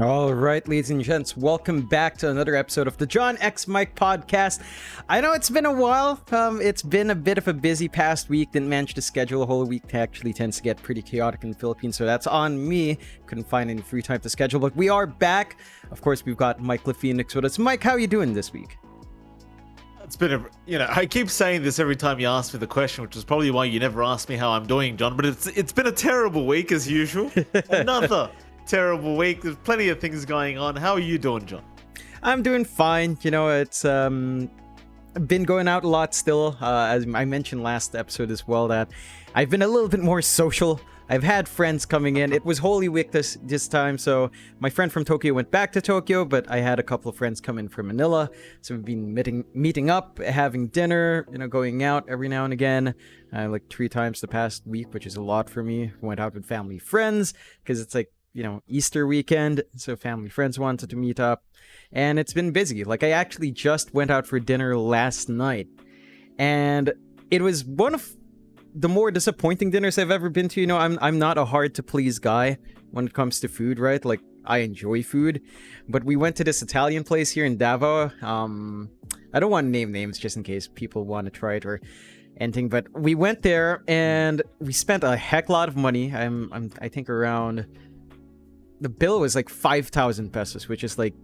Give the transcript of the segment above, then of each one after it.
All right, ladies and gents, welcome back to another episode of the John X Mike podcast. I know it's been a while. It's been a bit of a busy past week. Didn't manage to schedule a whole week. It actually tends to get pretty chaotic in the Philippines, so that's on me. Couldn't find any free time to schedule, but we are back. Of course, we've got Mike LaPhoenix with us. Mike, how are you doing this week? It's been I keep saying this every time you ask me the question, which is probably why you never ask me how I'm doing, John, but it's been a terrible week as usual. Another terrible week. There's plenty of things going on. How are you doing, John? I'm doing fine. It's been going out a lot still. As I mentioned last episode as well, that I've been a little bit more social. I've had friends coming in. It was Holy Week this time, so my friend from Tokyo went back to Tokyo, but I had a couple of friends come in from Manila. So we've been meeting up, having dinner, going out every now and again, like 3 times the past week, which is a lot for me. Went out with family friends because it's like, Easter weekend, so family friends wanted to meet up, and it's been busy. Like, I actually just went out for dinner last night, and it was one of the more disappointing dinners I've ever been to. I'm not a hard to please guy when it comes to food, right? Like, I enjoy food, but we went to this Italian place here in Davao. I don't want to name names just in case people want to try it or anything, but we went there and we spent a heck lot of money. I think around, the bill was like 5,000 pesos, which is like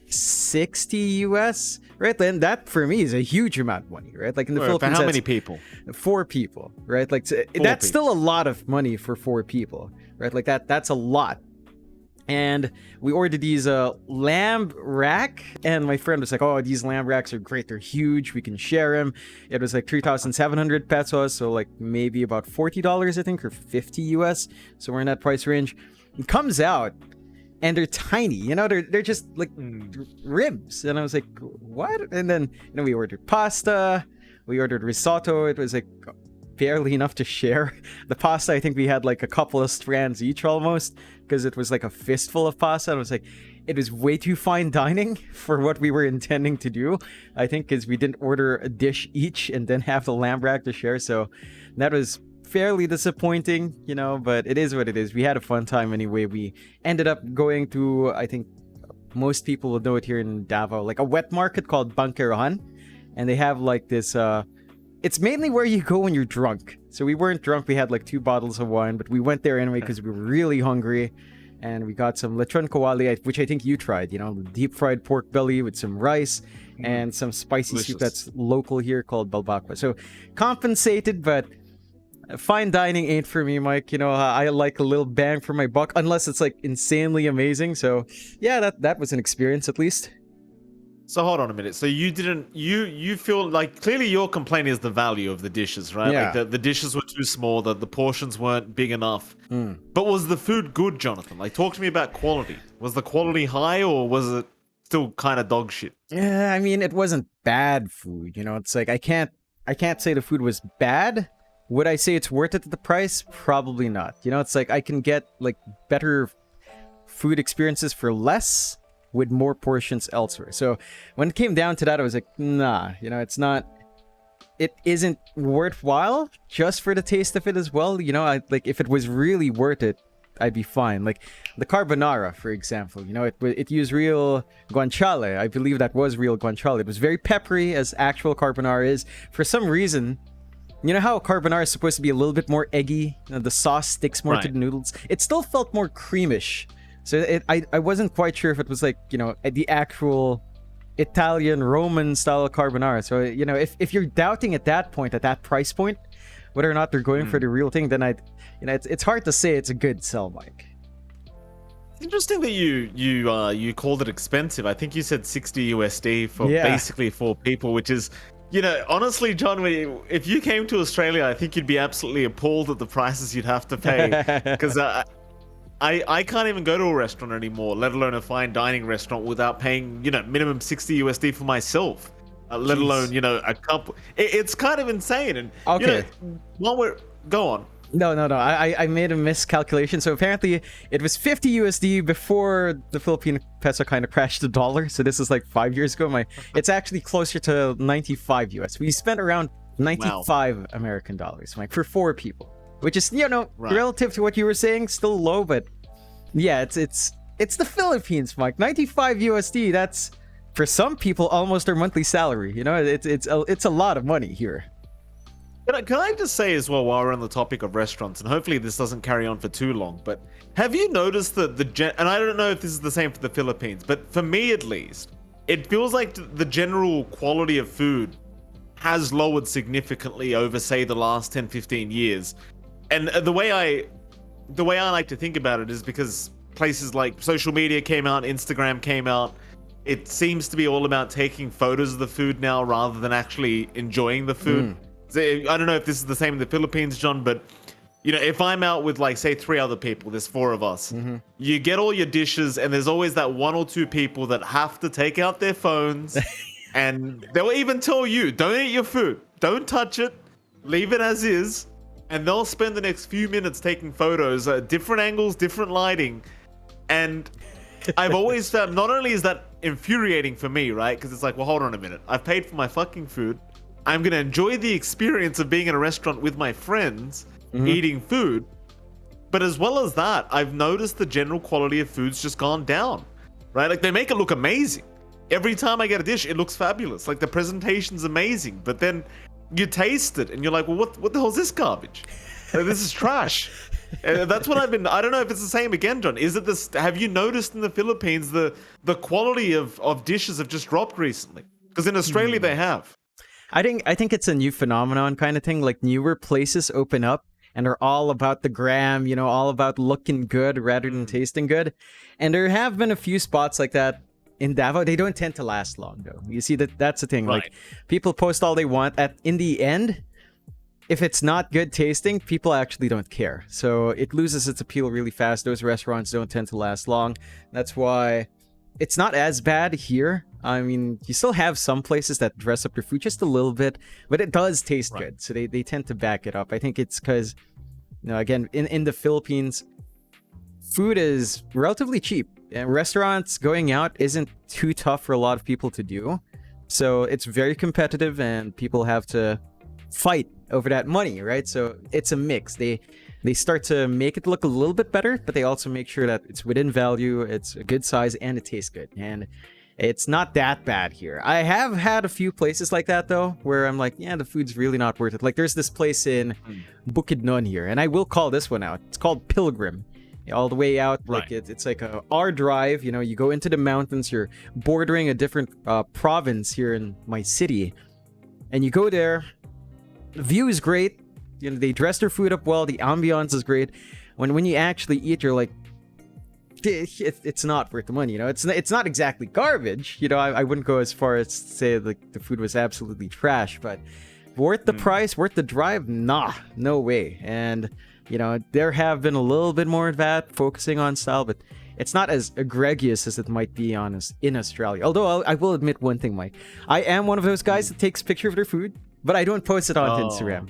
60 US, right? And that for me is a huge amount of money, right? Like in the Philippines, for how many people? 4 people, right? Like that's still a lot of money for 4 people, right? Like that's a lot. And we ordered these lamb rack, and my friend was like, "Oh, these lamb racks are great. They're huge. We can share them." It was like 3,700 pesos, so like maybe about $40, I think, or 50 US. So we're in that price range. It comes out, and they're tiny. They're just like ribs. And I was like, "What?" And then we ordered pasta. We ordered risotto. It was like barely enough to share. The pasta, I think we had like a couple of strands each almost, because it was like a fistful of pasta. I was like, it was way too fine dining for what we were intending to do, I think, because we didn't order a dish each and then have the lamb rack to share. So that was fairly disappointing, but it is what it is. We had a fun time anyway. We ended up going to, I think most people will know it here in Davao, like a wet market called Banquerohan, and they have like this it's mainly where you go when you're drunk. So we weren't drunk. We had like 2 bottles of wine, but we went there anyway because we were really hungry. And we got some lechon kawali, which I think you tried, deep fried pork belly with some rice and some spicy soup that's local here called balbakwa. So compensated, but fine dining ain't for me, Mike. I like a little bang for my buck, unless it's like insanely amazing. So yeah, that was an experience at least. So hold on a minute. So you feel like clearly your complaint is the value of the dishes, right? Yeah. Like the dishes were too small, the portions weren't big enough. But was the food good, Jonathan? Like, talk to me about quality. Was the quality high, or was it still kind of dog shit? Yeah, I mean, it wasn't bad food. It's like I can't say the food was bad. Would I say it's worth it at the price? Probably not. It's like I can get like better food experiences for less with more portions elsewhere. So when it came down to that, I was like, nah, it isn't worthwhile just for the taste of it as well. Like if it was really worth it, I'd be fine. Like the carbonara, for example, it used real guanciale. I believe that was real guanciale. It was very peppery, as actual carbonara is. For some reason, how carbonara is supposed to be a little bit more eggy, the sauce sticks more to the noodles. It still felt more creamish. So I wasn't quite sure if it was like, the actual Italian Roman style carbonara. So, if you're doubting at that point, at that price point, whether or not they're going for the real thing, then it's hard to say it's a good sell, Mike. Interesting that you called it expensive. I think you said 60 USD for basically 4 people, which is, honestly, John, if you came to Australia, I think you'd be absolutely appalled at the prices you'd have to pay, because I can't even go to a restaurant anymore, let alone a fine dining restaurant, without paying, minimum 60 USD for myself, let alone, a couple. It's kind of insane. And, okay, go on. No. I made a miscalculation. So apparently it was 50 USD before the Philippine peso kind of crashed the dollar. So this is like 5 years ago. It's actually closer to 95 US. We spent around 95 American dollars, Mike, for 4 people. Which is, relative to what you were saying, still low, but yeah, it's It's the Philippines, Mike. 95 USD. That's, for some people, almost their monthly salary. You know, it's a lot of money here. Can I just say as well, while we're on the topic of restaurants, and hopefully this doesn't carry on for too long, but have you noticed that and I don't know if this is the same for the Philippines, but for me at least, it feels like the general quality of food has lowered significantly over, say, the last 10, 15 years. And the way I like to think about it is because places like social media came out, Instagram came out, it seems to be all about taking photos of the food now rather than actually enjoying the food. I don't know if this is the same in the Philippines, John, but you know, if I'm out with like, say, 3 other people, there's 4 of us, you get all your dishes and there's always that 1 or 2 people that have to take out their phones and they'll even tell you, don't eat your food, don't touch it, leave it as is. And they'll spend the next few minutes taking photos at different angles, different lighting. And I've always found, not only is that infuriating for me, right? Because it's like, well, hold on a minute. I've paid for my fucking food. I'm going to enjoy the experience of being in a restaurant with my friends, eating food. But as well as that, I've noticed the general quality of food's just gone down, right? Like, they make it look amazing. Every time I get a dish, it looks fabulous. Like, the presentation's amazing. But then you taste it and you're like, well, what the hell is this garbage? Like, this is trash. And that's what I don't know if it's the same again, John. Is it this? Have you noticed in the Philippines the quality of dishes have just dropped recently? Because in Australia they have. I think it's a new phenomenon kind of thing. Like, newer places open up and are all about the gram, you know, all about looking good rather than tasting good. And there have been a few spots like that in Davao. They don't tend to last long, though. You see, that's the thing. Right. Like, people post all they want. In the end, if it's not good tasting, people actually don't care. So it loses its appeal really fast. Those restaurants don't tend to last long. That's why it's not as bad here. I mean, you still have some places that dress up their food just a little bit, but it does taste good. So they tend to back it up. I think it's because, you know, again, in the Philippines, food is relatively cheap. And restaurants going out isn't too tough for a lot of people to do. So it's very competitive and people have to fight over that money, right? So it's a mix. They start to make it look a little bit better, but they also make sure that it's within value, it's a good size, and it tastes good. And it's not that bad here. I have had a few places like that, though, where I'm like, yeah, the food's really not worth it. Like, there's this place in Bukidnon here, and I will call this one out. It's called Pilgrim. All the way out, like it's like a R drive. You know, you go into the mountains. You're bordering a different province here in my city, and you go there. The view is great. You know, they dress their food up well. The ambiance is great. When you actually eat, you're like, it's not worth the money. You know, it's not exactly garbage. You know, I wouldn't go as far as to say like the food was absolutely trash, but worth the price, worth the drive? Nah, no way. And you know, there have been a little bit more of that, focusing on style, but it's not as egregious as it might be in Australia. Although I will admit one thing, Mike. I am one of those guys that takes picture of their food, but I don't post it on Instagram.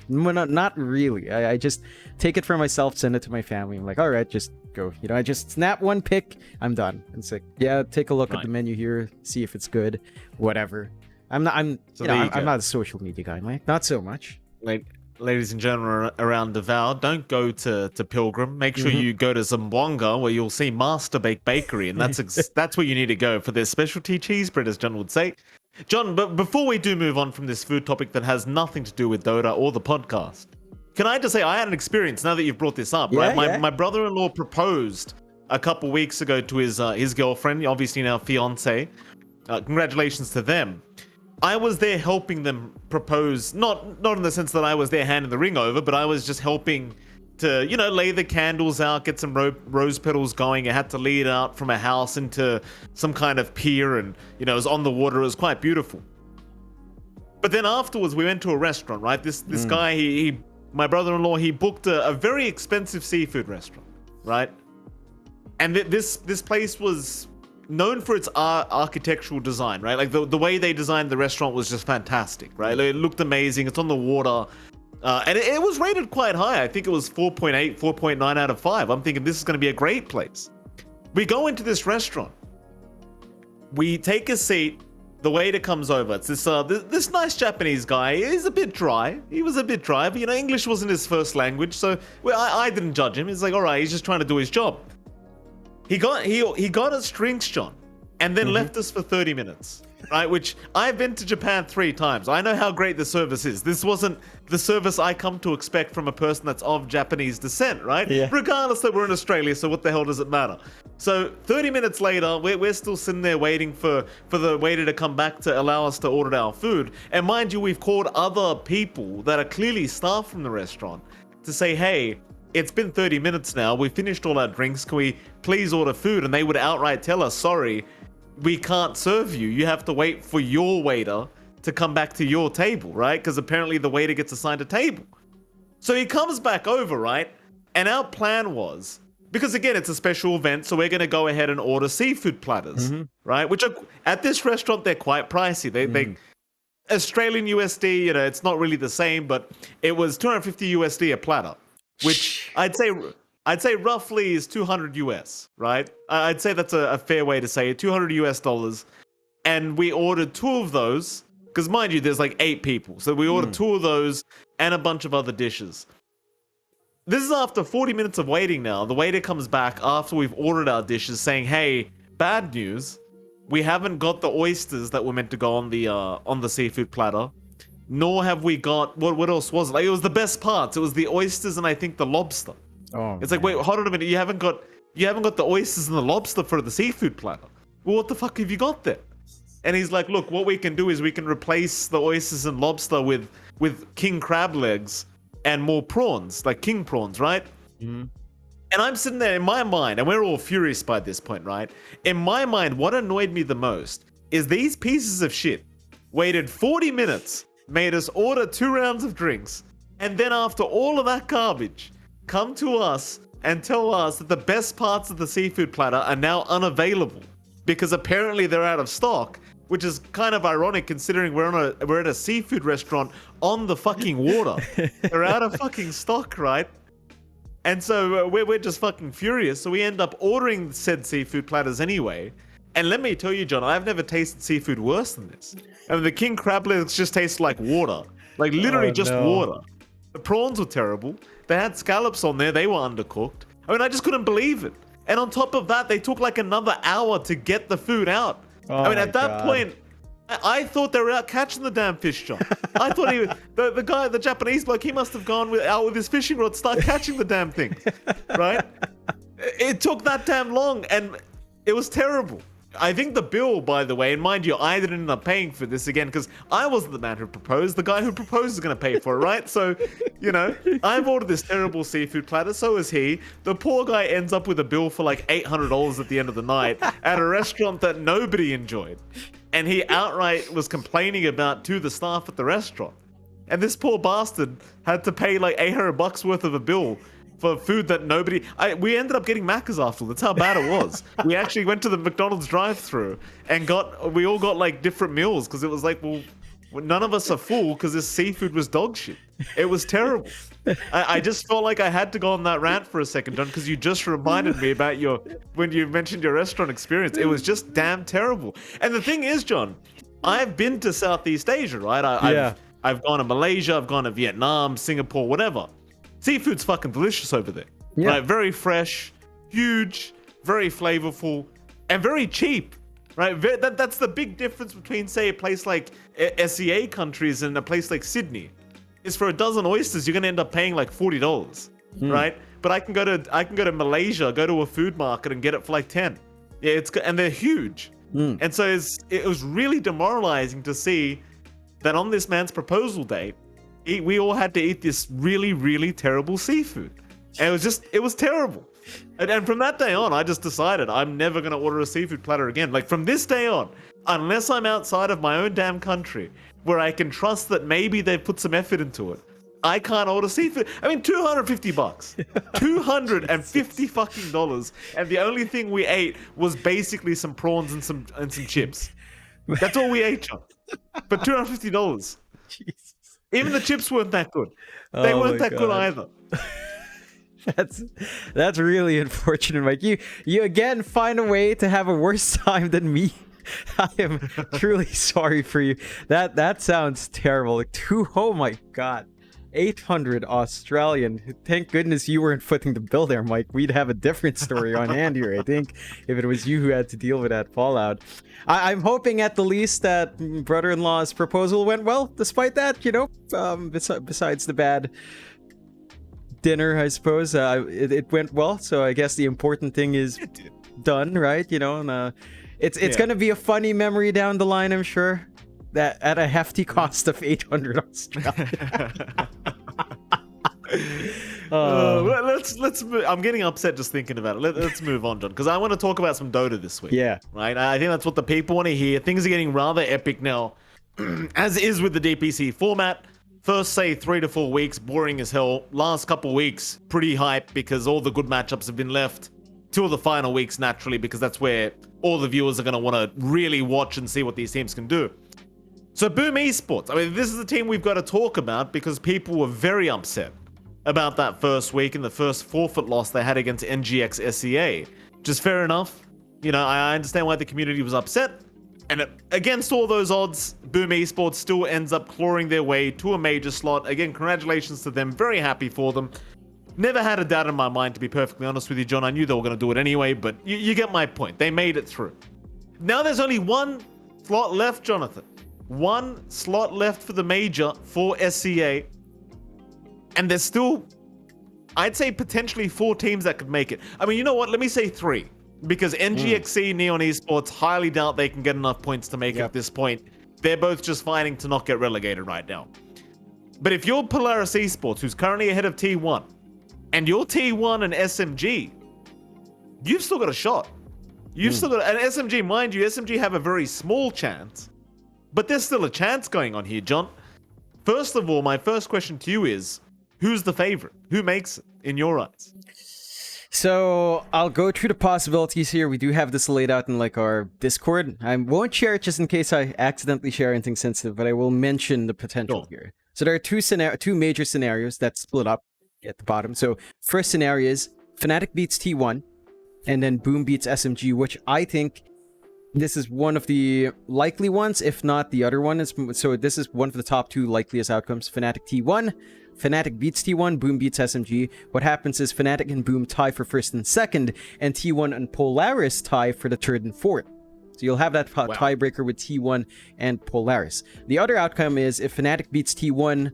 Not really. I just take it for myself, send it to my family. I'm like, all right, just go. You know, I just snap one pic, I'm done. It's like, yeah, take a look at the menu here, see if it's good, whatever. I'm not a social media guy, Mike. Not so much. Ladies and gentlemen around Davao, don't go to Pilgrim. Make sure you go to Zamboanga, where you'll see Master Bake Bakery, and that's where you need to go for their specialty cheese bread, as John would say. John, but before we do move on from this food topic that has nothing to do with Dota or the podcast, can I just say I had an experience now that you've brought this up, right? My brother-in-law proposed a couple weeks ago to his girlfriend, obviously now fiance. Congratulations to them. I was there helping them propose, not in the sense that I was there handing the ring over, but I was just helping to, you know, lay the candles out, get some rose petals going. I had to lead out from a house into some kind of pier, and, you know, it was on the water. It was quite beautiful. But then afterwards, we went to a restaurant, right? This guy, my brother-in-law, he booked a very expensive seafood restaurant, right? And this place was known for its architectural design, right? Like the way they designed the restaurant was just fantastic, right? It looked amazing. It's on the water. And it was rated quite high. I think it was 4.8, 4.9 out of 5. I'm thinking this is going to be a great place. We go into this restaurant. We take a seat. The waiter comes over. It's this nice Japanese guy. He's a bit dry. He was a bit dry, but, you know, English wasn't his first language. So I didn't judge him. It's like, all right, he's just trying to do his job. He got us drinks, John, and then left us for 30 minutes. Right, which I've been to Japan 3 times. I know how great the service is. This wasn't the service I come to expect from a person that's of Japanese descent, right? Yeah. Regardless that we're in Australia, so what the hell does it matter? So 30 minutes later, we're still sitting there waiting for the waiter to come back to allow us to order our food. And mind you, we've called other people that are clearly staff from the restaurant to say, hey, it's been 30 minutes now. We finished all our drinks. Can we please order food? And they would outright tell us, sorry, we can't serve you. You have to wait for your waiter to come back to your table, right? Because apparently the waiter gets assigned a table. So he comes back over, right? And our plan was, because again, it's a special event, so we're going to go ahead and order seafood platters, right? Which are, at this restaurant, they're quite pricey. They Australian USD, you know, it's not really the same, but it was 250 USD a platter, which I'd say roughly is 200 US, right? I'd say that's a fair way to say it, 200 US dollars. And we ordered 2 of those, because mind you, there's like 8 people. So we ordered 2 of those and a bunch of other dishes. This is after 40 minutes of waiting now. The waiter comes back after we've ordered our dishes saying, hey, bad news. We haven't got the oysters that were meant to go on the seafood platter. Nor have we got, what else was it? Like, it was the best parts. It was the oysters and I think the lobster. Oh, it's like, wait, hold on a minute. You haven't got the oysters and the lobster for the seafood platter. Well, what the fuck have you got there? And he's like, look, what we can do is we can replace the oysters and lobster with king crab legs and more prawns, like king prawns, right? And I'm sitting there in my mind, and we're all furious by this point, right? In my mind, what annoyed me the most is these pieces of shit waited 40 minutes, made us order 2 rounds of drinks, and then after all of that garbage, come to us and tell us that the best parts of the seafood platter are now unavailable because apparently they're out of stock, which is kind of ironic considering we're at a seafood restaurant on the fucking water. They're out of fucking stock, right? And so we're just fucking furious. So we end up ordering said seafood platters anyway. And let me tell you, John, I've never tasted seafood worse than this. I mean, the king crab legs just taste like water, like literally water. The prawns were terrible. They had scallops on there. They were undercooked. I mean, I just couldn't believe it. And on top of that, they took like another hour to get the food out. I mean, at that point, I thought they were out catching the damn fish, John. I thought the guy, the Japanese bloke, he must have gone out with his fishing rod, start catching the damn thing, right? It took that damn long, and it was terrible. I think the bill, by the way, and mind you, I didn't end up paying for this again because I wasn't the man who proposed. The guy who proposed is going to pay for it, right? So, you know, I've ordered this terrible seafood platter. So is he. The poor guy ends up with a bill for like $800 at the end of the night at a restaurant that nobody enjoyed. And he outright was complaining about to the staff at the restaurant. And this poor bastard had to pay like $800 worth of a bill for food that we ended up getting Macca's after. That's how bad it was. We actually went to the McDonald's drive-thru and we all got like different meals because it was like, well, none of us are full because this seafood was dog shit. It was terrible. I just felt like I had to go on that rant for a second, John, because you just reminded me about when you mentioned your restaurant experience. It was just damn terrible. And the thing is, John, I've been to Southeast Asia, right? I've gone to Malaysia, I've gone to Vietnam, Singapore, whatever. Seafood's fucking delicious over there. Yeah. Right? Very fresh, huge, very flavorful, and very cheap. Right? That's the big difference between, say, a place like SEA countries and a place like Sydney. Is for a dozen oysters, you're gonna end up paying like $40, right? But I can go to Malaysia, go to a food market and get it for like 10. Yeah, and they're huge. And so it was really demoralizing to see that on this man's proposal date, we all had to eat this really, really terrible seafood. And it was terrible. And from that day on, I just decided I'm never going to order a seafood platter again. Like from this day on, unless I'm outside of my own damn country, where I can trust that maybe they've put some effort into it, I can't order seafood. I mean, $250. $250 fucking dollars. And the only thing we ate was basically some prawns and some chips. That's all we ate, John. But $250. Jesus. Even the chips weren't that good. They weren't that good either. That's really unfortunate, Mike. You again find a way to have a worse time than me. I am truly sorry for you. That sounds terrible. Oh my god. 800 Australian. Thank goodness you weren't footing the bill there, Mike. We'd have a different story on hand here, I think, if it was you who had to deal with that fallout. I'm hoping at the least that brother-in-law's proposal went well, despite that, besides the bad dinner, I suppose. It went well, so I guess the important thing is done, right? And it's going to be a funny memory down the line, I'm sure. That at a hefty cost of 800 Australian. Let's move. I'm getting upset just thinking about it. Let's move on, John, because I want to talk about some Dota this week. Yeah. Right? I think that's what the people want to hear. Things are getting rather epic now, as is with the DPC format. First, say 3 to 4 weeks, boring as hell. Last couple weeks, pretty hype because all the good matchups have been left till the final weeks, naturally, because that's where all the viewers are going to want to really watch and see what these teams can do. So Boom Esports, I mean, this is the team we've got to talk about because people were very upset about that first week and the first forfeit loss they had against NGX SEA. Just fair enough. I understand why the community was upset. And against all those odds, Boom Esports still ends up clawing their way to a major slot. Again, congratulations to them. Very happy for them. Never had a doubt in my mind, to be perfectly honest with you, John. I knew they were going to do it anyway, but you get my point. They made it through. Now there's only one slot left, Jonathan. One slot left for the major for SCA. And there's still, I'd say, potentially 4 teams that could make it. I mean, you know what? Let me say 3. Because NGXC, Neon Esports, highly doubt they can get enough points to make it at this point. They're both just fighting to not get relegated right now. But if you're Polaris Esports, who's currently ahead of T1, and you're T1 and SMG, you've still got a shot. You've still got, and SMG, mind you, SMG have a very small chance. But there's still a chance going on here, John. First of all, my first question to you is, who's the favorite? Who makes it, in your eyes? So I'll go through the possibilities here. We do have this laid out in our Discord. I won't share it just in case I accidentally share anything sensitive, but I will mention the potential here. So there are two major scenarios that split up at the bottom. So first scenario is Fnatic beats T1, and then Boom beats SMG, which I think this is one of the likely ones, if not the other one. So this is one of the top 2 likeliest outcomes. Fnatic T1, Fnatic beats T1, Boom beats SMG. What happens is Fnatic and Boom tie for first and second, and T1 and Polaris tie for the third and fourth. So you'll have that tiebreaker with T1 and Polaris. The other outcome is if Fnatic beats T1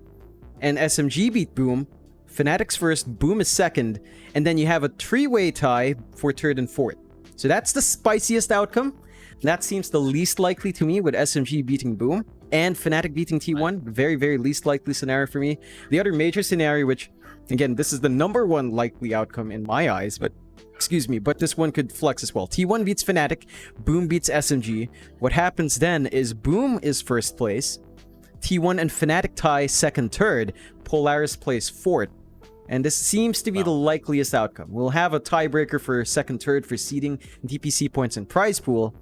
and SMG beat Boom, Fnatic's first, Boom is second, and then you have a 3-way tie for third and fourth. So that's the spiciest outcome. That seems the least likely to me, with SMG beating Boom and Fnatic beating T1. Very, very least likely scenario for me. The other major scenario, which, again, this is the number 1 likely outcome in my eyes, but this one could flex as well. T1 beats Fnatic, Boom beats SMG. What happens then is Boom is first place, T1 and Fnatic tie second, third, Polaris plays fourth. And this seems to be the likeliest outcome. We'll have a tiebreaker for second, third for seeding, DPC points, and prize pool,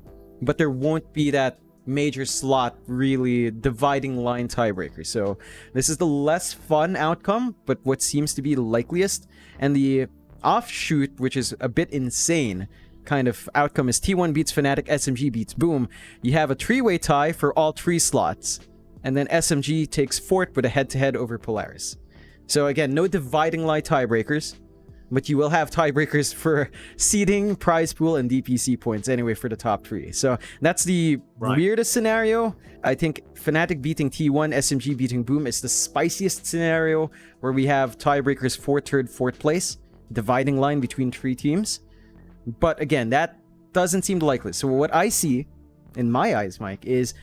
but there won't be that major slot really dividing line tiebreaker. So this is the less fun outcome, but what seems to be the likeliest. And the offshoot, which is a bit insane kind of outcome, is T1 beats Fnatic, SMG beats Boom. You have a 3-way tie for all 3 slots, and then SMG takes fourth with a head-to-head over Polaris. So again, no dividing line tiebreakers, but you will have tiebreakers for seeding, prize pool, and DPC points anyway for the top 3. So that's the weirdest scenario. I think Fnatic beating T1, SMG beating Boom is the spiciest scenario, where we have tiebreakers for third, fourth place, dividing line between 3 teams. But again, that doesn't seem likely. So what I see, in my eyes, Mike, is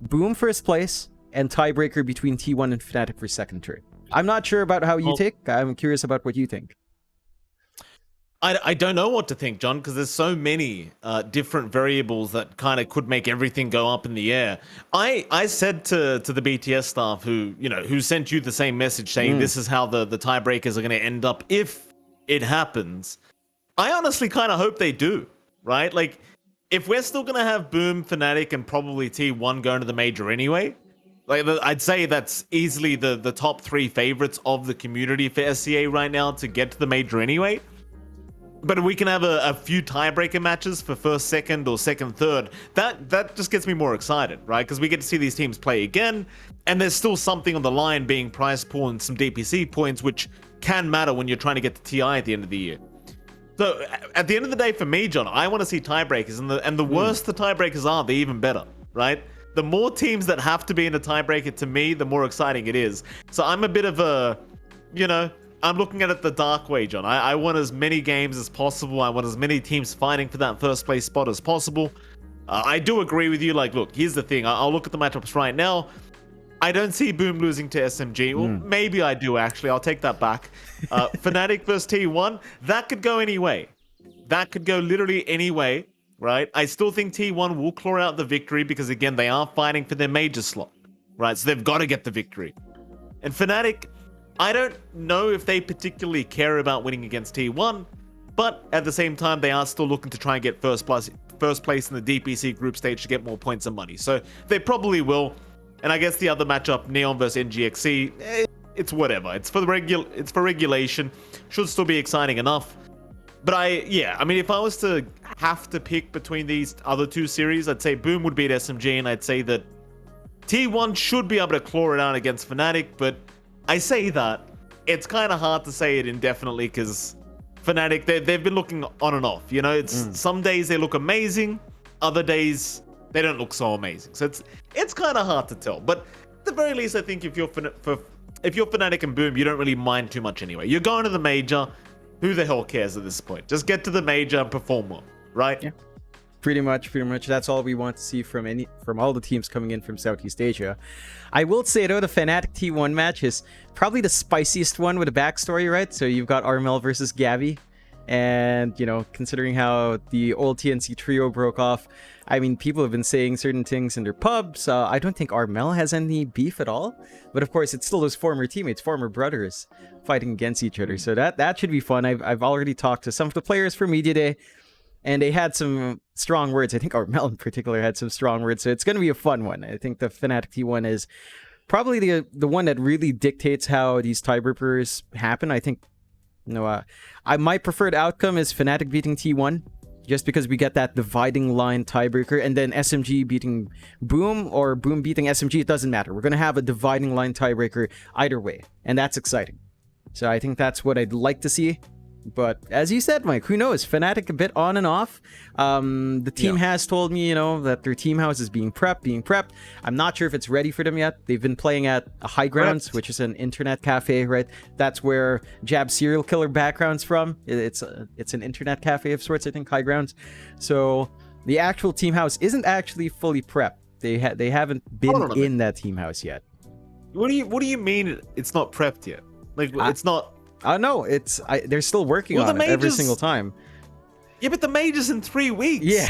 Boom first place and tiebreaker between T1 and Fnatic for second, third. I'm not sure about how you take. I'm curious about what you think. I don't know what to think, John, because there's so many different variables that kind of could make everything go up in the air. I said to the BTS staff who sent you the same message saying this is how the tiebreakers are going to end up if it happens. I honestly kind of hope they do, right? Like, if we're still going to have Boom, Fnatic, and probably T1 going to the major anyway, like, I'd say that's easily the top 3 favorites of the community for SCA right now to get to the major anyway. But we can have a few tiebreaker matches for first, second, or second, third. That just gets me more excited, right? Because we get to see these teams play again, and there's still something on the line, being prize pool and some DPC points, which can matter when you're trying to get to TI at the end of the year. So at the end of the day, for me, John, I want to see tiebreakers, and the worse the tiebreakers are, the even better, right? The more teams that have to be in a tiebreaker, to me, the more exciting it is. So I'm a bit of a, I'm looking at it the dark way, John. I want as many games as possible. I want as many teams fighting for that first place spot as possible. I do agree with you. Like, look, here's the thing. I'll look at the matchups right now. I don't see Boom losing to SMG. Well, maybe I do, actually. I'll take that back. Fnatic versus T1, that could go any way. That could go literally any way, right? I still think T1 will claw out the victory because, again, they are fighting for their major slot, right? So they've got to get the victory. And Fnatic, I don't know if they particularly care about winning against T1, but at the same time, they are still looking to try and get first place in the DPC group stage to get more points and money. So they probably will. And I guess the other matchup, Neon versus NGXC, it's whatever. It's for regulation. Should still be exciting enough. But I mean, if I was to have to pick between these other two series, I'd say Boom would beat SMG, and I'd say that T1 should be able to claw it out against Fnatic, but I say that, it's kind of hard to say it indefinitely because Fnatic, they've been looking on and off. It's some days they look amazing, other days they don't look so amazing. So it's kind of hard to tell. But at the very least, I think if you're Fnatic and Boom, you don't really mind too much anyway. You're going to the major. Who the hell cares at this point? Just get to the major and perform well, right? Yeah. Pretty much. That's all we want to see from all the teams coming in from Southeast Asia. I will say though, the Fnatic T1 match is probably the spiciest one with a backstory, right? So you've got Armel versus Gabby, and considering how the old TNC trio broke off, I mean, people have been saying certain things in their pubs. I don't think Armel has any beef at all, but of course, it's still those former teammates, former brothers, fighting against each other. So that should be fun. I've already talked to some of the players for Media Day, and they had some strong words. I think Armel in particular had some strong words. So it's going to be a fun one. I think the Fnatic T1 is probably the one that really dictates how these tiebreakers happen. I think, my preferred outcome is Fnatic beating T1, just because we get that dividing line tiebreaker, and then SMG beating Boom or Boom beating SMG. It doesn't matter. We're going to have a dividing line tiebreaker either way, and that's exciting. So I think that's what I'd like to see. But as you said, Mike, who knows? Fnatic a bit on and off. The team has told me, that their team house is being prepped. I'm not sure if it's ready for them yet. They've been playing at a High Grounds, which is an internet cafe, right? That's where Jab's serial killer background's from. It's an internet cafe of sorts, I think, High Grounds. So the actual team house isn't actually fully prepped. They haven't been in that team house yet. What do you mean it's not prepped yet? Like, it's not... No, they're still working on it every single time. Yeah, but the major's in 3 weeks. Yeah.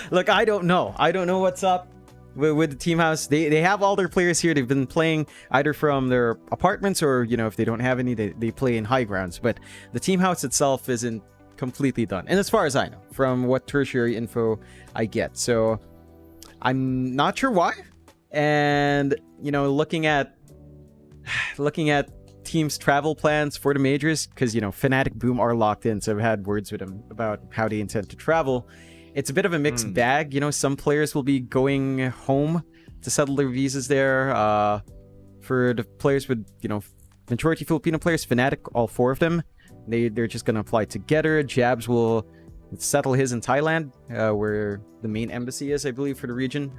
Look, I don't know. I don't know what's up with the team house. They have all their players here. They've been playing either from their apartments or, if they don't have any, they play in High Grounds. But the team house itself isn't completely done. And as far as I know, from what tertiary info I get. So I'm not sure why. And, looking at teams' travel plans for the majors, because Fnatic Boom are locked in, so I've had words with them about how they intend to travel. It's a bit of a mixed bag. Some players will be going home to settle their visas there. For the players with majority Filipino players, Fnatic, all 4 of them, they're just gonna apply together. Jabs will settle his in Thailand, where the main embassy is, I believe, for the region.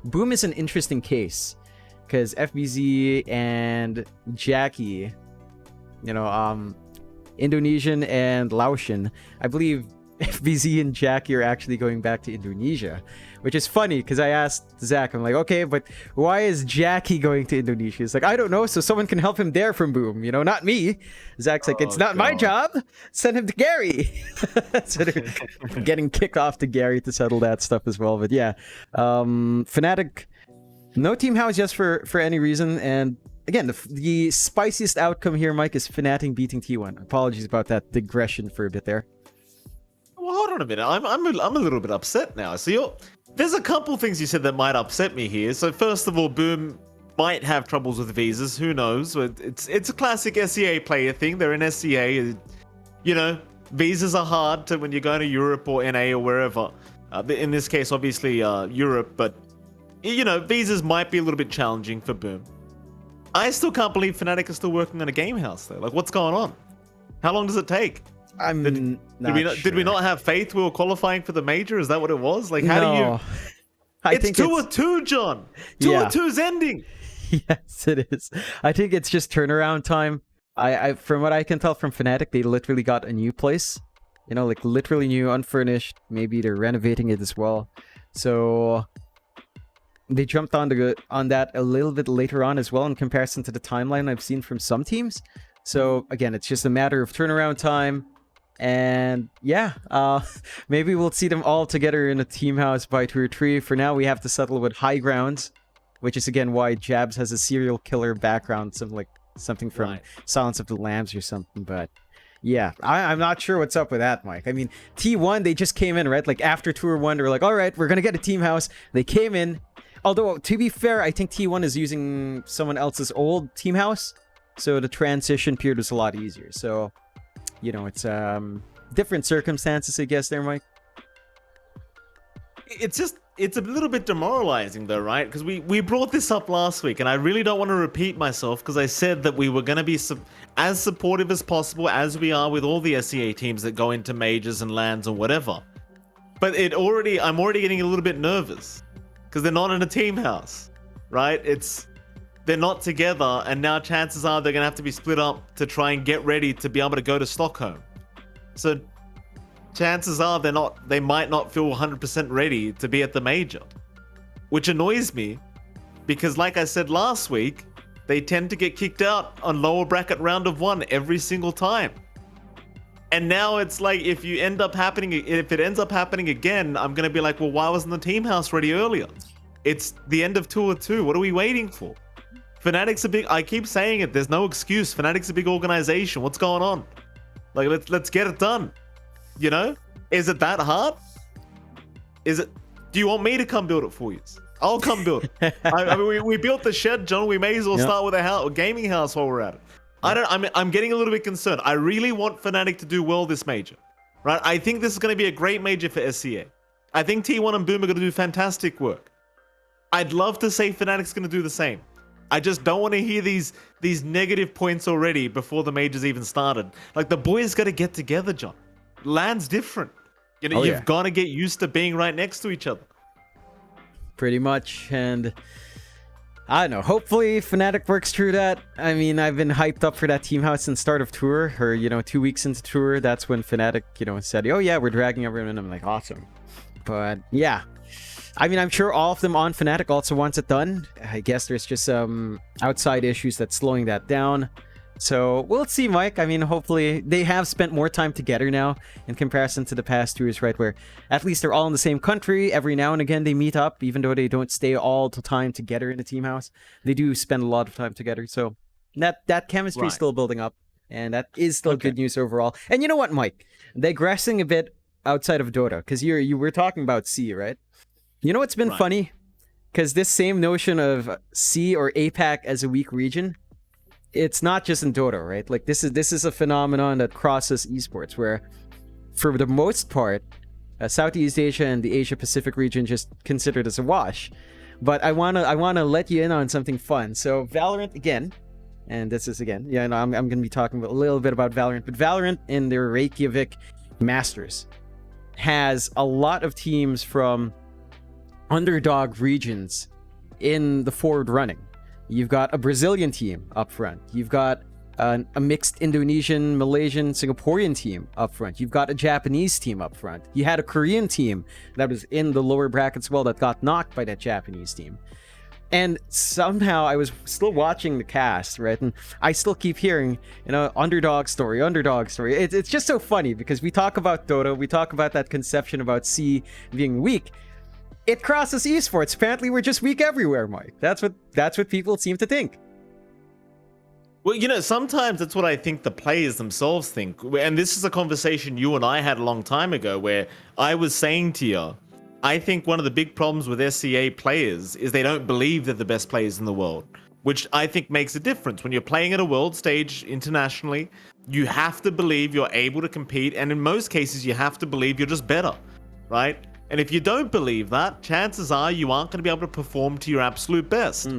Boom is an interesting case, because FBZ and Jackie, Indonesian and Laotian, I believe FBZ and Jackie are actually going back to Indonesia, which is funny because I asked Zach, I'm like, okay, but why is Jackie going to Indonesia? He's like, I don't know, so someone can help him there from Boom, not me. Zach's like, it's not my job. Send him to Gary. So they're getting kicked off to Gary to settle that stuff as well. But yeah, Fnatic... No team house just for any reason, and again, the spiciest outcome here, Mike, is Fnatic beating T1. Apologies about that digression for a bit there. Well, hold on a minute. I'm a little bit upset now. So there's a couple things you said that might upset me here. So first of all, Boom might have troubles with visas. Who knows? It's a classic SEA player thing. They're in SEA. you know, visas are hard to when you're going to Europe or NA or wherever. In this case, obviously Europe, but you know, visas might be a little bit challenging for Boom. I still can't believe Fnatic is still working on a game house though. Like, what's going on? How long does it take? Did we not have faith we were qualifying for the major? Is that what it was? Like, how do you? It's 2-2, John. 2-2's ending. Yes, it is. I think it's just turnaround time. I from what I can tell from Fnatic, they literally got a new place. You know, like literally new, unfurnished. Maybe they're renovating it as well. So they jumped on that a little bit later on as well in comparison to the timeline I've seen from some teams. So again, it's just a matter of turnaround time. And yeah, maybe we'll see them all together in a team house by 2 or 3. For now, we have to settle with high grounds, which is again why Jabs has a serial killer background, something from Silence of the Lambs or something. But yeah, I'm not sure what's up with that, Mike. I mean, T1, they just came in, right? Like after Tour 1, they were like, all right, we're gonna get a team house. They came in. Although, to be fair, I think T1 is using someone else's old team house, so the transition period was a lot easier. So, you know, it's different circumstances, I guess, there, Mike. It's a little bit demoralizing, though, right? Because we brought this up last week, and I really don't want to repeat myself, because I said that we were going to be as supportive as possible, as we are with all the SEA teams that go into majors and lands and whatever. But I'm already getting a little bit nervous, because they're not in a team house, right? They're not together, and now chances are they're going to have to be split up to try and get ready to be able to go to Stockholm. So chances are they might not feel 100% ready to be at the major, which annoys me, because like I said last week, they tend to get kicked out on lower bracket round of 1 every single time. And now it's like, if it ends up happening again, I'm going to be like, well, why wasn't the team house ready earlier? It's the end of Tour 2. What are we waiting for? Fnatic's I keep saying it, there's no excuse. Fnatic's a big organization. What's going on? Like, let's get it done. You know? Is it that hard? Do you want me to come build it for you? I'll come build it. I mean, we built the shed, John. We may as well start with a gaming house while we're at it. I'm getting a little bit concerned. I really want Fnatic to do well this major, right? I think this is going to be a great major for SCA. I think T1 and Boom are going to do fantastic work. I'd love to say Fnatic's going to do the same. I just don't want to hear these negative points already before the major's even started. Like, the boys got to get together, John. Land's different. You know, you've got to get used to being right next to each other. Pretty much, and I don't know. Hopefully, Fnatic works through that. I mean, I've been hyped up for that team house since start of tour, or 2 weeks into tour. That's when Fnatic, said, "Oh yeah, we're dragging everyone." And I'm like, awesome. But yeah, I mean, I'm sure all of them on Fnatic also wants it done. I guess there's just some outside issues that's slowing that down. So we'll see, Mike. I mean, hopefully they have spent more time together now in comparison to the past tours, right? Where at least they're all in the same country. Every now and again they meet up, even though they don't stay all the time together in the team house. They do spend a lot of time together. So that chemistry is still building up, and that is still good news overall. And you know what, Mike? Digressing a bit outside of Dota, because you were talking about C, right? You know what's been funny? Because this same notion of C or APAC as a weak region, it's not just in Dota, right? Like, this is a phenomenon that crosses esports, where for the most part, Southeast Asia and the Asia Pacific region just considered as a wash. But I wanna let you in on something fun. So Valorant again, and this is again, I'm gonna be talking a little bit about Valorant, but Valorant in their Reykjavik Masters has a lot of teams from underdog regions in the forward running. You've got a Brazilian team up front. You've got a mixed Indonesian, Malaysian, Singaporean team up front. You've got a Japanese team up front. You had a Korean team that was in the lower brackets well that got knocked by that Japanese team. And somehow I was still watching the cast, right? And I still keep hearing, underdog story. It's just so funny, because we talk about Dota, we talk about that conception about C being weak. It crosses esports. Apparently, we're just weak everywhere, Mike. That's what people seem to think. Well, sometimes that's what I think the players themselves think. And this is a conversation you and I had a long time ago, where I was saying to you, I think one of the big problems with SCA players is they don't believe they're the best players in the world, which I think makes a difference. When you're playing at a world stage internationally, You have to believe you're able to compete, and in most cases, you have to believe you're just better, right? And if you don't believe that, chances are you aren't going to be able to perform to your absolute best.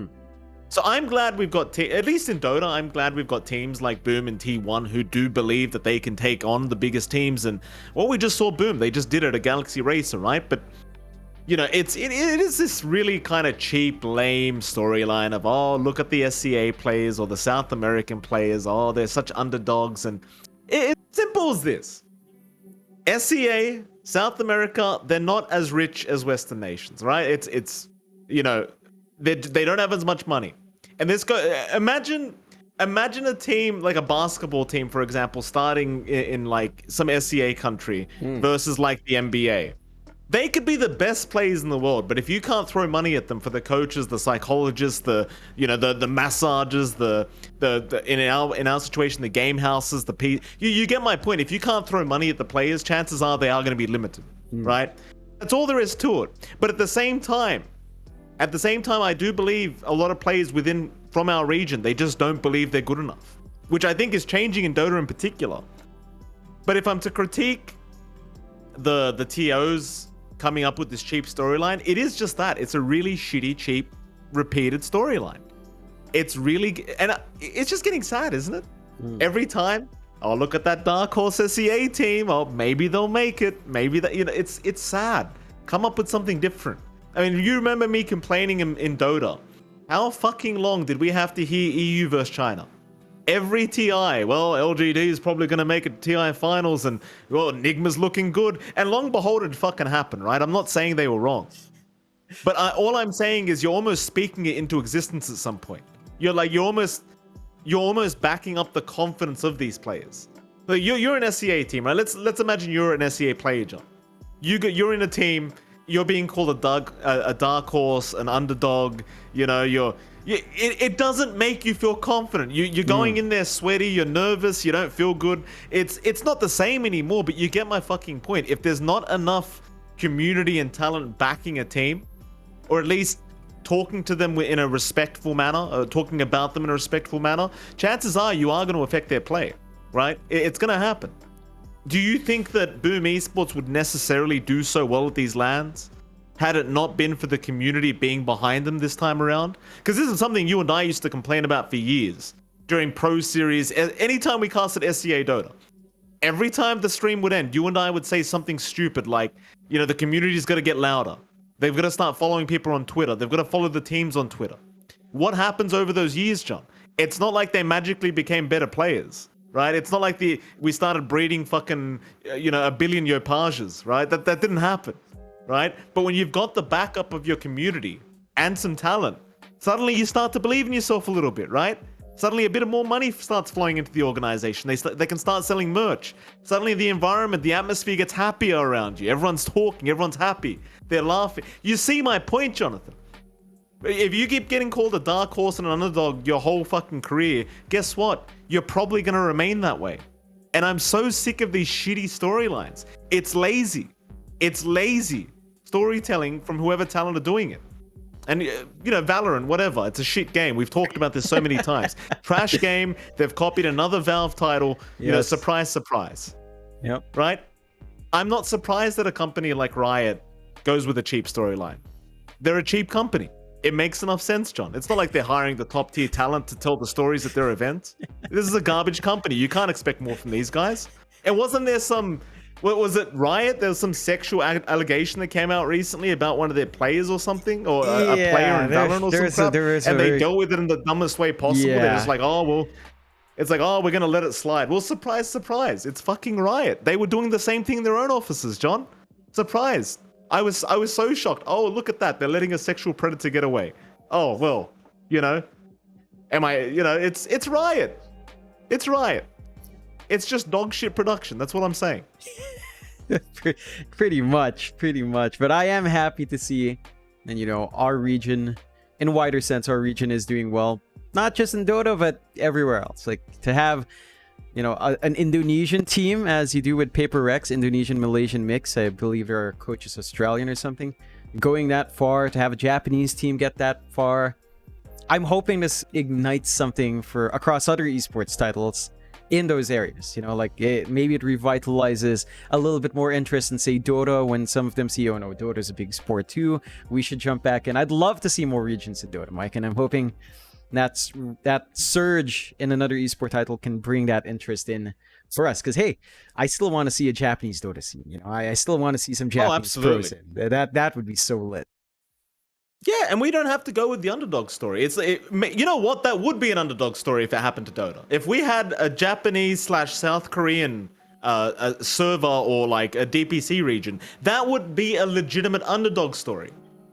So I'm glad we've got, at least in Dota, I'm glad we've got teams like Boom and T1 who do believe that they can take on the biggest teams. And well, we just saw Boom. They just did it at Galaxy Racer, right? But, you know, it is this really kind of cheap, lame storyline of, oh, look at the SCA players or the South American players. Oh, they're such underdogs. And it's simple as this. SCA, South America, they're not as rich as Western nations, right? It's you know, they don't have as much money. And imagine a team like a basketball team, for example, starting in like some SCA country versus like the NBA. They could be the best players in the world, but if you can't throw money at them for the coaches, the psychologists, the massages, in our situation, the game houses, you get my point. If you can't throw money at the players, chances are they are going to be limited, right? That's all there is to it. But at the same time, I do believe a lot of players from our region, they just don't believe they're good enough, which I think is changing in Dota in particular. But if I'm to critique the TOs coming up with this cheap storyline, it is just that. It's a really shitty, cheap, repeated storyline. It's just getting sad, isn't it? Every time, oh, look at that Dark Horse SEA team. Oh, maybe they'll make it. Maybe that, it's sad. Come up with something different. I mean, you remember me complaining in Dota. How fucking long did we have to hear EU versus China? Every TI, well, LGD is probably going to make it TI finals, and well, Enigma's looking good. And long behold, it fucking happened, right? I'm not saying they were wrong. But all I'm saying is you're almost speaking it into existence at some point. You're almost backing up the confidence of these players. Like you're an SEA team, right? Let's imagine you're an SEA player, John. You're in a team. You're being called a dark horse, an underdog. You know, it doesn't make you feel confident. You're going in there sweaty. You're nervous. You don't feel good. It's not the same anymore. But you get my fucking point. If there's not enough community and talent backing a team, or at least talking to them in a respectful manner, or talking about them in a respectful manner, chances are you are going to affect their play, right? It's going to happen. Do you think that Boom Esports would necessarily do so well at these LANs had it not been for the community being behind them this time around? Because this is something you and I used to complain about for years during Pro Series. Anytime we casted SCA Dota, every time the stream would end, you and I would say something stupid like, the community's got to get louder. They've got to start following people on Twitter. They've got to follow the teams on Twitter. What happens over those years, John? It's not like they magically became better players. Right? It's not like we started breeding fucking, a billion Yopages, right? That didn't happen, right? But when you've got the backup of your community and some talent, suddenly you start to believe in yourself a little bit, right? Suddenly a bit of more money starts flowing into the organization. They can start selling merch. Suddenly the environment, the atmosphere gets happier around you. Everyone's talking, everyone's happy. They're laughing. You see my point, Jonathan? If you keep getting called a dark horse and an underdog your whole fucking career, guess what? You're probably going to remain that way. And I'm so sick of these shitty storylines. It's lazy. It's lazy storytelling from whoever talent are doing it. And, Valorant, whatever. It's a shit game. We've talked about this so many times. Trash game. They've copied another Valve title. Yes. Surprise, surprise. Yep. Right? I'm not surprised that a company like Riot goes with a cheap storyline. They're a cheap company. It makes enough sense, John. It's not like they're hiring the top tier talent to tell the stories at their events. This is a garbage company. You can't expect more from these guys. And wasn't there what was it, Riot? There was some sexual allegation that came out recently about one of their players or something, or a player in Valorant or something. And they dealt with it in the dumbest way possible. Yeah. They're just like, we're going to let it slide. Well, surprise, surprise. It's fucking Riot. They were doing the same thing in their own offices, John. Surprise. I was so shocked. Oh, look at that. They're letting a sexual predator get away. Oh, well, it's Riot. It's Riot. It's just dog shit production. That's what I'm saying. pretty much. But I am happy to see, and our region, in a wider sense, our region is doing well. Not just in Dota, but everywhere else. Like to have an Indonesian team, as you do with Paper Rex, Indonesian-Malaysian mix. I believe our coach is Australian or something. Going that far, to have a Japanese team get that far. I'm hoping this ignites something for across other esports titles. in those areas. Like maybe it revitalizes a little bit more interest in, say, Dota, when some of them see, oh no, Dota's a big sport too. We should jump back in. I'd love to see more regions in Dota, Mike, and I'm hoping that surge in another esport title can bring that interest in for us. Because hey, I still want to see a Japanese Dota scene. I still want to see some Japanese pros in. That would be so lit. Yeah, and we don't have to go with the underdog story. You know what? That would be an underdog story if it happened to Dota. If we had a Japanese/South Korean a server or like a DPC region, that would be a legitimate underdog story.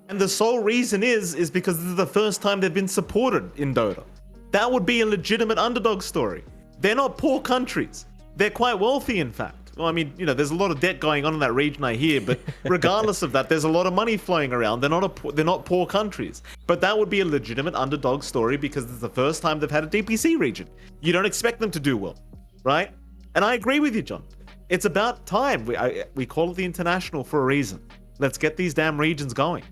And the sole reason is because this is the first time they've been supported in Dota. That would be a legitimate underdog story. They're not poor countries. They're quite wealthy, in fact. Well, I mean, there's a lot of debt going on in that region, I hear, but regardless of that, there's a lot of money flowing around. They're not poor countries. But that would be a legitimate underdog story because it's the first time they've had a DPC region. You don't expect them to do well, right? And I agree with you, John. It's about time. We call it the international for a reason. Let's get these damn regions going.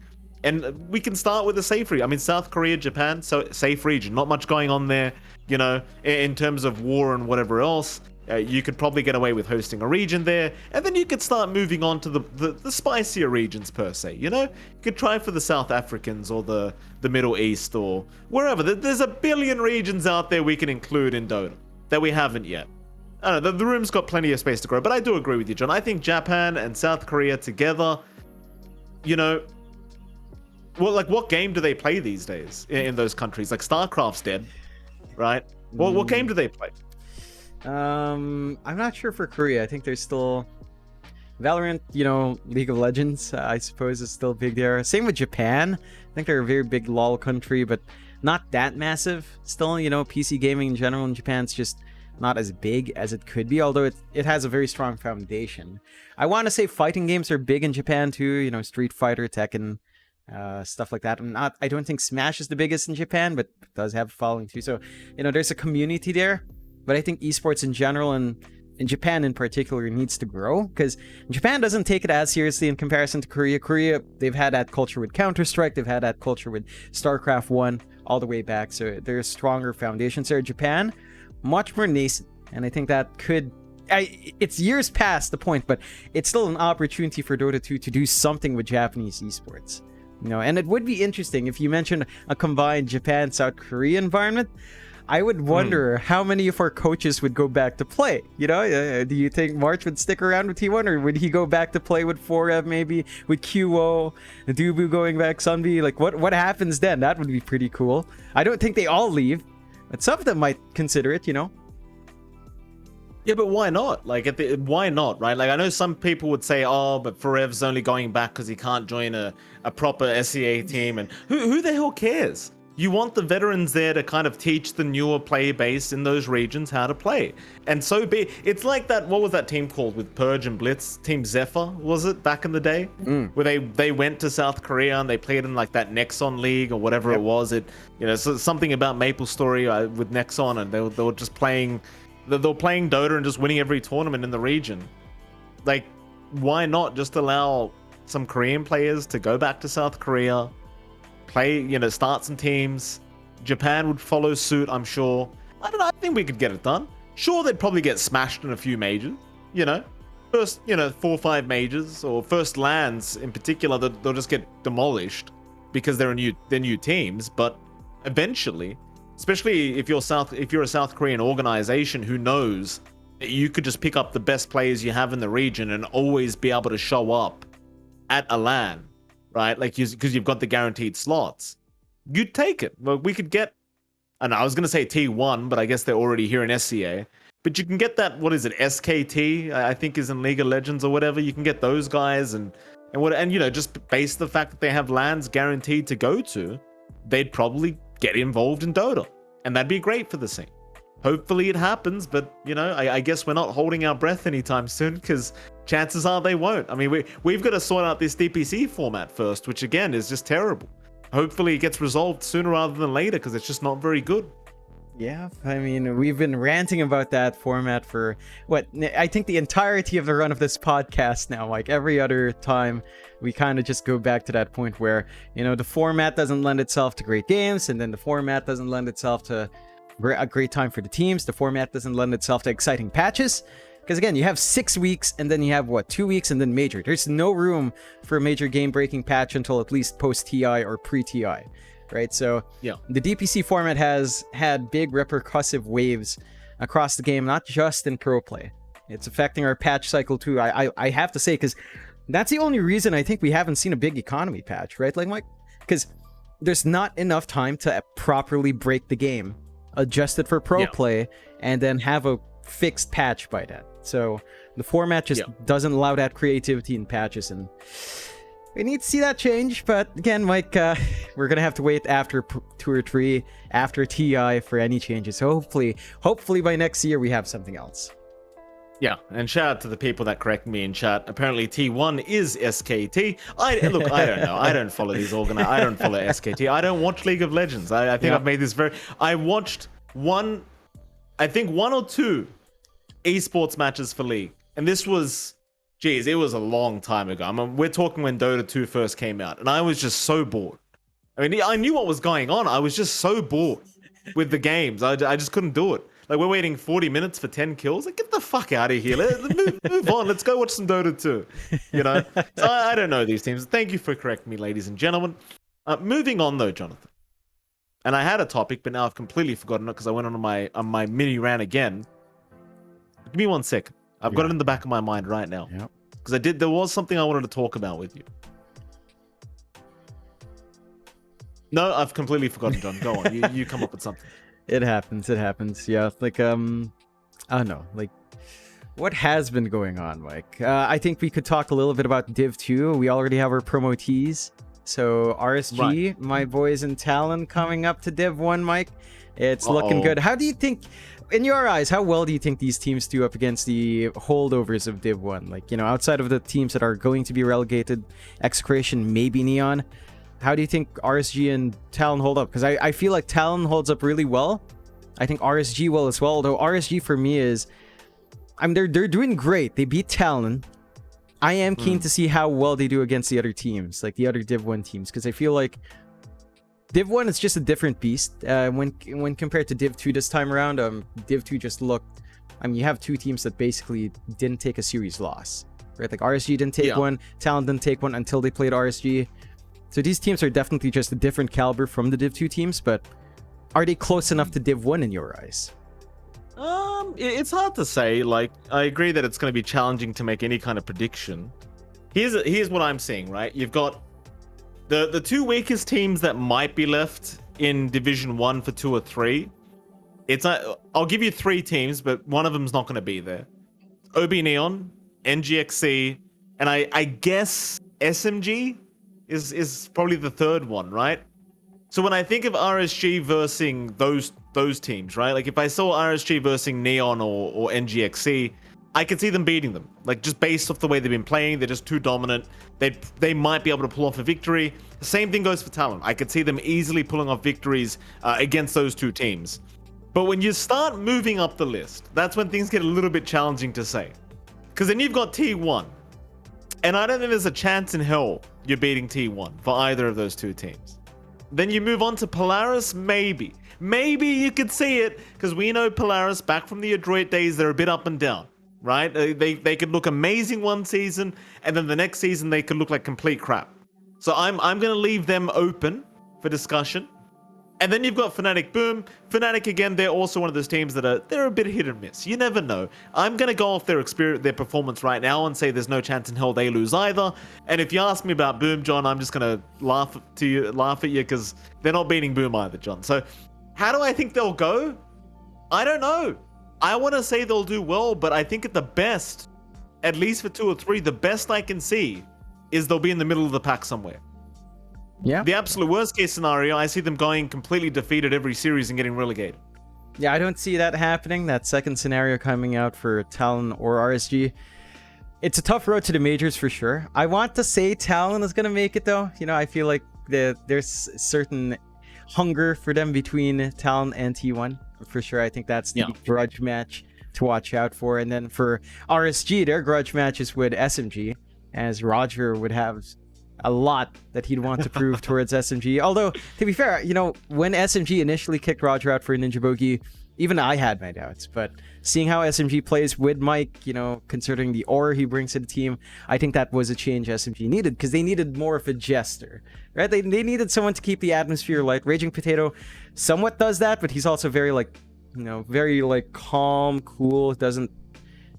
And we can start with a safe region. I mean, South Korea, Japan, so safe region. Not much going on there, in terms of war and whatever else. You could probably get away with hosting a region there. And then you could start moving on to the spicier regions, per se. You could try for the South Africans or the Middle East or wherever. There's a billion regions out there we can include in Dota that we haven't yet. I don't know, the room's got plenty of space to grow. But I do agree with you, John. I think Japan and South Korea together, well, like, what game do they play these days in those countries? Like, StarCraft's dead, right? What game do they play? I'm not sure for Korea. I think there's still Valorant, League of Legends, I suppose, is still big there. Same with Japan. I think they're a very big LoL country, but not that massive. Still, PC gaming in general in Japan's just not as big as it could be, although it has a very strong foundation. I want to say fighting games are big in Japan too, Street Fighter, Tekken, stuff like that. I don't think Smash is the biggest in Japan, but it does have a following too. So, there's a community there. But I think esports in general and in Japan in particular needs to grow, because Japan doesn't take it as seriously in comparison to Korea. Korea, they've had that culture with Counter-Strike, they've had that culture with StarCraft 1 all the way back. So there's stronger foundations there. Japan, much more nascent. And I think that it's years past the point, but it's still an opportunity for Dota 2 to do something with Japanese esports. And it would be interesting if you mentioned a combined Japan-South Korea environment. I would wonder how many of our coaches would go back to play. Do you think March would stick around with T1, or would he go back to play with Forev, maybe with QO, Dubu going back, Sunbi? Like, what happens then? That would be pretty cool. I don't think they all leave, but some of them might consider it. Yeah, but why not? Why not, right? Like, I know some people would say, oh, but Forev's only going back because he can't join a proper SEA team, and who the hell cares? You want the veterans there to kind of teach the newer player base in those regions how to play. And so be it's like that, what was that team called with Purge and Blitz? Team Zephyr, was it, back in the day? Where they went to South Korea and they played in like that Nexon League or whatever it was. So something about MapleStory with Nexon, and they were just playing, they were playing Dota and just winning every tournament in the region. Like, why not just allow some Korean players to go back to South Korea, play, start some teams. Japan would follow suit, I'm sure. I don't know, I think we could get it done. Sure, they'd probably get smashed in a few majors, First, 4 or 5 majors, or first lands in particular, they'll just get demolished because they're new teams. But eventually, especially if you're a South Korean organization who knows that you could just pick up the best players you have in the region and always be able to show up at a LAN, right? Like, because you've got the guaranteed slots, you'd take it. Well, we could get, and I was going to say T1, but I guess they're already here in SCA. But you can get that, what is it, SKT, I think is in League of Legends or whatever. You can get those guys and just based the fact that they have lands guaranteed to go to, they'd probably get involved in Dota. And that'd be great for the scene. Hopefully it happens, but, I guess we're not holding our breath anytime soon, because chances are they won't. I mean, we've got to sort out this DPC format first, which again is just terrible. Hopefully it gets resolved sooner rather than later, because it's just not very good. Yeah, I mean, we've been ranting about that format for, I think the entirety of the run of this podcast now. Like, every other time, we kind of just go back to that point where, the format doesn't lend itself to great games, and then the format doesn't lend itself to a great time for the teams. The format doesn't lend itself to exciting patches. Because again, you have 6 weeks, and then you have, 2 weeks, and then major. There's no room for a major game-breaking patch until at least post-TI or pre-TI, right? So the DPC format has had big repercussive waves across the game, not just in pro play. It's affecting our patch cycle too, I have to say, because that's the only reason I think we haven't seen a big economy patch, right? Like, Mike, because there's not enough time to properly break the game, adjust it for pro play, and then have a fixed patch by that. So the format just doesn't allow that creativity in patches, and we need to see that change. But again, Mike, we're gonna have to wait after Tour 3, after TI for any changes. So hopefully by next year we have something else. Yeah, and shout out to the people that correct me in chat. Apparently T1 is SKT. I don't know. I don't follow these I don't follow SKT. I don't watch League of Legends. I think I've made this I watched one or two esports matches for League, and this was, geez, it was a long time ago. We're talking when Dota 2 first came out, and I was just so bored. I mean, I knew what was going on. I was just so bored with the games. I just couldn't do it. Like, we're waiting 40 minutes for 10 kills. Like, get the fuck out of here. Move on. Let's go watch some Dota 2. You know? So I don't know these teams. Thank you for correcting me, ladies and gentlemen. Moving on, though, Jonathan. And I had a topic, but now I've completely forgotten it because I went on my mini rant again. Give me 1 second. I've got it in the back of my mind right now. Because there was something I wanted to talk about with you. No, I've completely forgotten, John. Go on. You come up with something. It happens. Yeah, like, I don't know. Like, what has been going on, Mike? I think we could talk a little bit about Div 2. We already have our promo tease. So, RSG, my boys in Talon coming up to Div 1, Mike. It's looking good. How do you think, in your eyes, how well do you think these teams do up against the holdovers of Div 1? Like, you know, outside of the teams that are going to be relegated, Execration, maybe Neon, how do you think RSG and Talon hold up? Because I feel like Talon holds up really well. I think RSG will as well, although RSG for me is, they're doing great. They beat Talon. I am keen to see how well they do against the other teams, like the other Div 1 teams, because I feel like Div 1 is just a different beast when compared to Div 2 this time around. Div 2 just looked, you have two teams that basically didn't take a series loss, right? Like RSG didn't take one, Talon didn't take one until they played RSG. So these teams are definitely just a different caliber from the Div 2 teams, but are they close enough to Div 1 in your eyes? It's hard to say. Like, I agree that it's going to be challenging to make any kind of prediction. Here's what I'm seeing, right? You've got the two weakest teams that might be left in Division 1 for 2 or 3. I'll give you 3 teams, but one of them's not going to be there. OB Neon, NGXC, and I guess SMG is probably the third one, right? So when I think of RSG versus those teams, right? Like if I saw RSG versus Neon or NGXC, I could see them beating them. Like just based off the way they've been playing, they're just too dominant. They might be able to pull off a victory. The same thing goes for Talon. I could see them easily pulling off victories against those two teams. But when you start moving up the list, that's when things get a little bit challenging to say. Because then you've got T1. And I don't think there's a chance in hell you're beating T1 for either of those two teams. Then you move on to Polaris, maybe. Maybe you could see it, because we know Polaris, back from the Adroit days, they're a bit up and down, right? They could look amazing one season, and then the next season they could look like complete crap. So I'm going to leave them open for discussion. And then you've got Fnatic Boom. Fnatic, again, they're also one of those teams that they're a bit hit and miss. You never know. I'm going to go off their performance right now and say there's no chance in hell they lose either. And if you ask me about Boom, John, I'm just going to laugh at you because they're not beating Boom either, John. So how do I think they'll go? I don't know. I want to say they'll do well, but I think at the best, at least for 2 or 3, the best I can see is they'll be in the middle of the pack somewhere. Yeah. The absolute worst case scenario, I see them going completely defeated every series and getting relegated. Yeah, I don't see that happening. That second scenario coming out for Talon or RSG. It's a tough road to the majors for sure. I want to say Talon is going to make it though. You know, I feel like there's certain hunger for them between Talon and T1 for sure. I think that's the grudge match to watch out for. And then for RSG, their grudge matches with SMG, as Roger would have a lot that he'd want to prove towards SMG. Although, to be fair, you know, when SMG initially kicked Roger out for Ninja Bogey, even I had my doubts. But seeing how SMG plays with Mike, you know, considering the aura he brings to the team, I think that was a change SMG needed, because they needed more of a jester, right? They needed someone to keep the atmosphere light. Raging Potato somewhat does that, but he's also very, like, you know, very, like, calm, cool,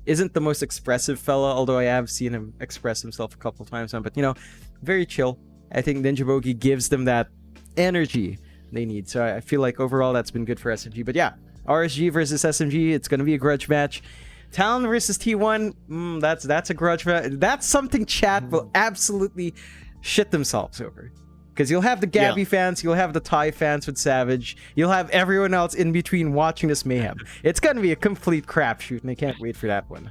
isn't the most expressive fella, although I have seen him express himself a couple times now, but, you know, very chill. I think Ninja Bogey gives them that energy they need. So I feel like overall that's been good for SMG. But yeah, RSG versus SMG, it's going to be a grudge match. Talon versus T1, that's a grudge match. That's something chat will absolutely shit themselves over. Because you'll have the Gabby fans, you'll have the Thai fans with Savage, you'll have everyone else in between watching this mayhem. It's going to be a complete crapshoot, and I can't wait for that one.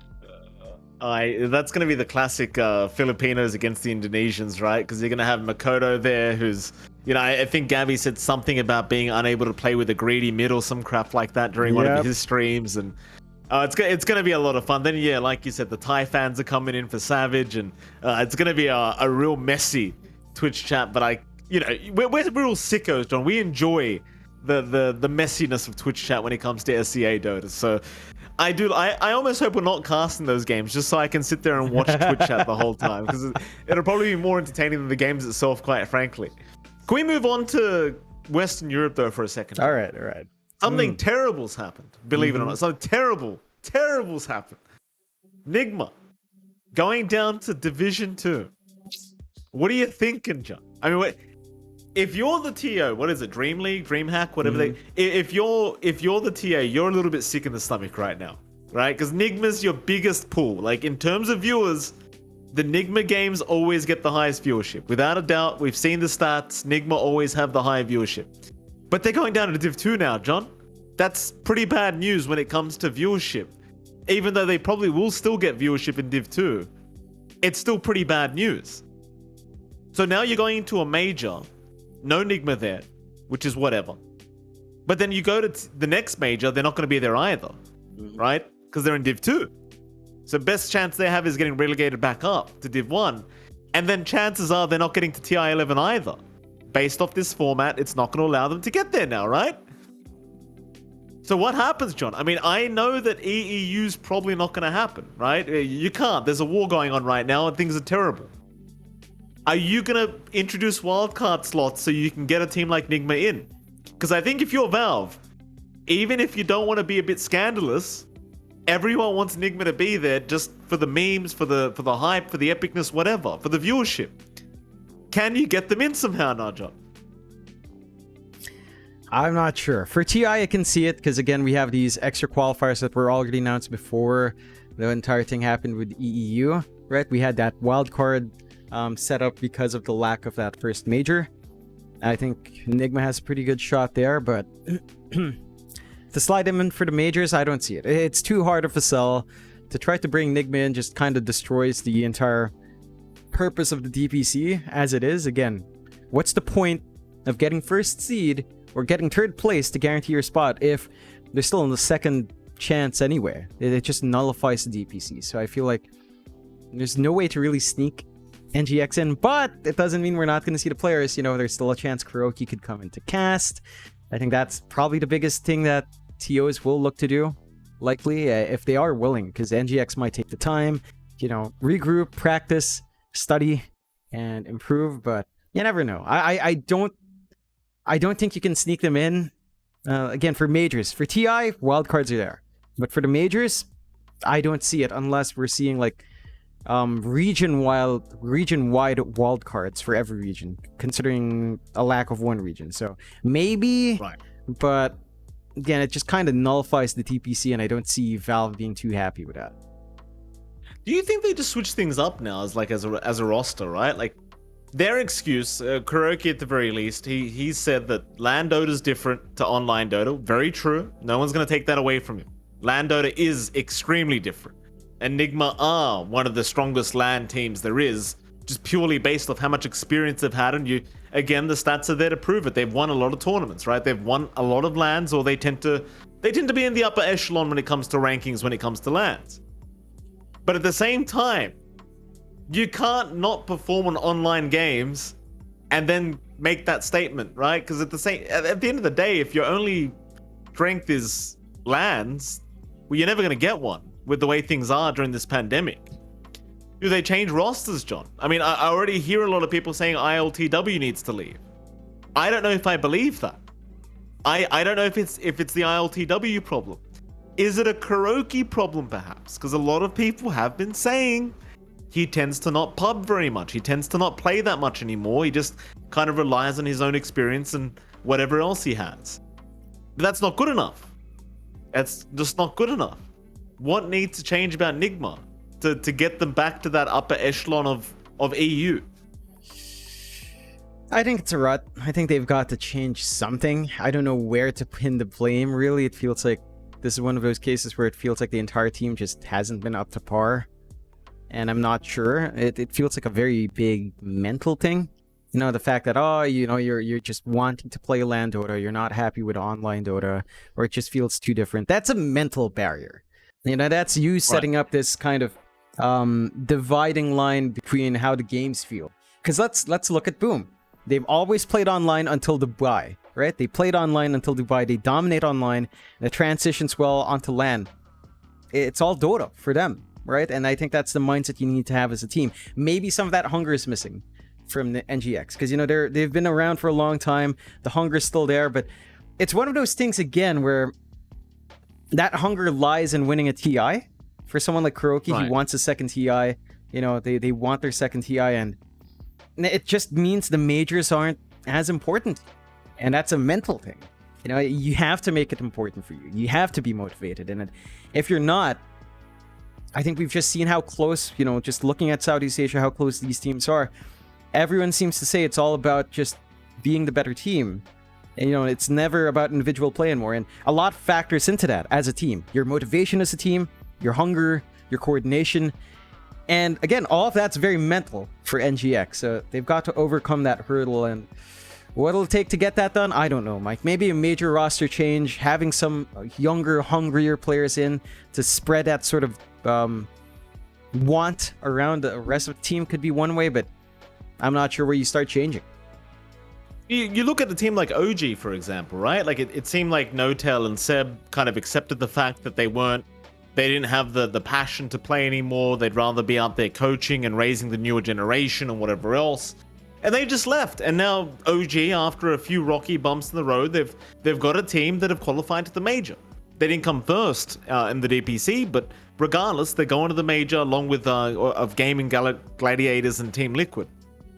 That's going to be the classic Filipinos against the Indonesians, right? Because you're going to have Makoto there, who's, you know, I think Gabby said something about being unable to play with a greedy mid or some crap like that during one of his streams, and it's going to be a lot of fun. Then, yeah, like you said, the Thai fans are coming in for Savage, and it's going to be a real messy Twitch chat. But you know, we're all sickos, John. We enjoy the messiness of Twitch chat when it comes to SCA Dota. So I almost hope we're not casting those games just so I can sit there and watch Twitch chat the whole time, because it'll probably be more entertaining than the games itself, quite frankly. Can we move on to Western Europe though for a second? All right. Something terrible's happened, believe it or not. Something terrible's happened. Nigma going down to Division 2. What are you thinking, John? I mean, if you're the TO, what is it? Dream League, DreamHack, whatever they. If you're the TA, you're a little bit sick in the stomach right now, right? Because Nigma's your biggest pool. Like, in terms of viewers, the Nigma games always get the highest viewership. Without a doubt, we've seen the stats. Nigma always have the high viewership. But they're going down to Div 2 now, John. That's pretty bad news when it comes to viewership. Even though they probably will still get viewership in Div 2, it's still pretty bad news. So now you're going into a major, no Nigma there, which is whatever. But then you go to the next major, they're not going to be there either, right? Because they're in Div 2. So best chance they have is getting relegated back up to Div 1. And then chances are they're not getting to TI 11 either. Based off this format, it's not going to allow them to get there now, right? So what happens, John? I mean, I know that EEU's probably not going to happen, right? You can't. There's a war going on right now and things are terrible. Are you going to introduce wildcard slots so you can get a team like Nigma in? Because I think if you're Valve, even if you don't want to be a bit scandalous, everyone wants Nigma to be there just for the memes, for the hype, for the epicness, whatever, for the viewership. Can you get them in somehow, Najat? I'm not sure. For TI, I can see it because, again, we have these extra qualifiers that were already announced before the entire thing happened with EEU, right? We had that wildcard set up because of the lack of that first major. I think Nigma has a pretty good shot there, but to slide them in for the majors, I don't see it. It's too hard of a sell. To try to bring Nigma in just kind of destroys the entire purpose of the DPC as it is. Again, what's the point of getting first seed or getting third place to guarantee your spot if they're still in the second chance anyway? It just nullifies the DPC. So I feel like there's no way to really sneak NGX in, but it doesn't mean we're not going to see the players. You know, there's still a chance Kuroki could come into cast. I think that's probably the biggest thing that TOs will look to do, likely, if they are willing, because NGX might take the time, you know, regroup, practice, study, and improve, but you never know. I don't think you can sneak them in. Again, for majors. For TI, wildcards are there. But for the majors, I don't see it unless we're seeing like region-wide wildcards for every region, considering a lack of one region. So maybe, right. But again, it just kind of nullifies the TPC, and I don't see Valve being too happy with that. Do you think they just switch things up now as a roster, right? Like, their excuse, Kuroki at the very least, he said that LAN Dota is different to online Dota. Very true. No one's going to take that away from him. LAN Dota is extremely different. Enigma are one of the strongest LAN teams there is, just purely based off how much experience they've had. And again, the stats are there to prove it. They've won a lot of tournaments, right? They've won a lot of LANs, or they tend to be in the upper echelon when it comes to rankings, when it comes to LANs. But at the same time, You can't not perform on online games and then make that statement, right? Because at the end of the day, if your only strength is LANs, well, you're never going to get one with the way things are during this pandemic. Do they change rosters, John? I mean, I already hear a lot of people saying ILTW needs to leave. I don't know if I believe that. I don't know if it's the ILTW problem. Is it a Kuroki problem, perhaps? Because a lot of people have been saying he tends to not pub very much. He tends to not play that much anymore. He just kind of relies on his own experience and whatever else he has. But that's not good enough. That's just not good enough. What needs to change about Nigma to get them back to that upper echelon of EU? I think it's a rut. I think they've got to change something. I don't know where to pin the blame, really. It feels like this is one of those cases where it feels like the entire team just hasn't been up to par. And I'm not sure. It feels like a very big mental thing. You know, the fact that, you're just wanting to play LAN Dota, you're not happy with online Dota, or it just feels too different. That's a mental barrier. You know, that's you setting up this kind of dividing line between how the games feel. Because let's look at Boom. They've always played online until Dubai, right? They played online until Dubai. They dominate online. The transitions well onto LAN. It's all Dota for them, right? And I think that's the mindset you need to have as a team. Maybe some of that hunger is missing from the NGX, because they've been around for a long time. The hunger is still there, but it's one of those things again where that hunger lies in winning a TI. For someone like Kuroki, right. He wants a second TI. You know, they want their second TI, and it just means the majors aren't as important. And that's a mental thing. You know, you have to make it important for you. You have to be motivated. And if you're not, I think we've just seen how close, just looking at Southeast Asia, how close these teams are. Everyone seems to say it's all about just being the better team. And, it's never about individual play anymore. And a lot factors into that as a team. Your motivation as a team, your hunger, your coordination. And again, all of that's very mental for NGX. So they've got to overcome that hurdle. And what it'll take to get that done, I don't know, Mike. Maybe a major roster change, having some younger, hungrier players in to spread that sort of want around the rest of the team could be one way, but I'm not sure where you start changing. You look at a team like OG, for example, right? Like it seemed like Notel and Seb kind of accepted the fact that they didn't have the passion to play anymore. They'd rather be out there coaching and raising the newer generation and whatever else. And they just left. And now OG, after a few rocky bumps in the road, they've got a team that have qualified to the major. They didn't come first in the DPC, but regardless, they're going to the major along with of Gaming Gladiators and Team Liquid.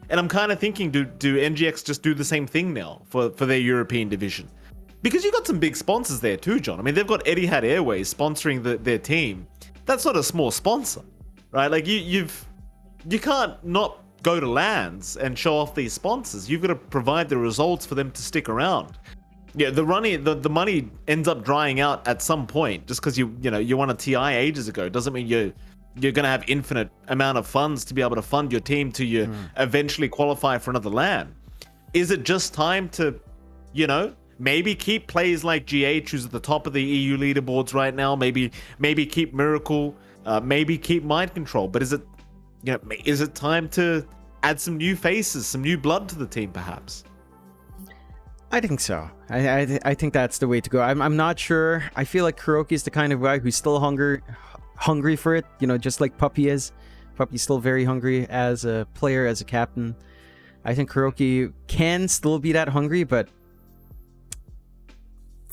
And I'm kind of thinking, do NGX just do the same thing now for their European division? Because you've got some big sponsors there too, John. I mean, they've got Etihad Airways sponsoring their team. That's not a small sponsor, right? Like you can't not go to LANs and show off these sponsors. You've got to provide the results for them to stick around. Yeah, the money ends up drying out at some point. Just because you won a TI ages ago doesn't mean you're going to have infinite amount of funds to be able to fund your team to you eventually qualify for another LAN. Is it just time to, maybe keep players like GH, who's at the top of the EU leaderboards right now? Maybe keep Miracle, maybe keep Mind Control. But is it time to add some new faces, some new blood to the team, perhaps? I think so. I think that's the way to go. I'm not sure. I feel like Kuroki is the kind of guy who's still hungry for it. Just like Puppy is. Puppy's still very hungry as a player, as a captain. I think Kuroki can still be that hungry, but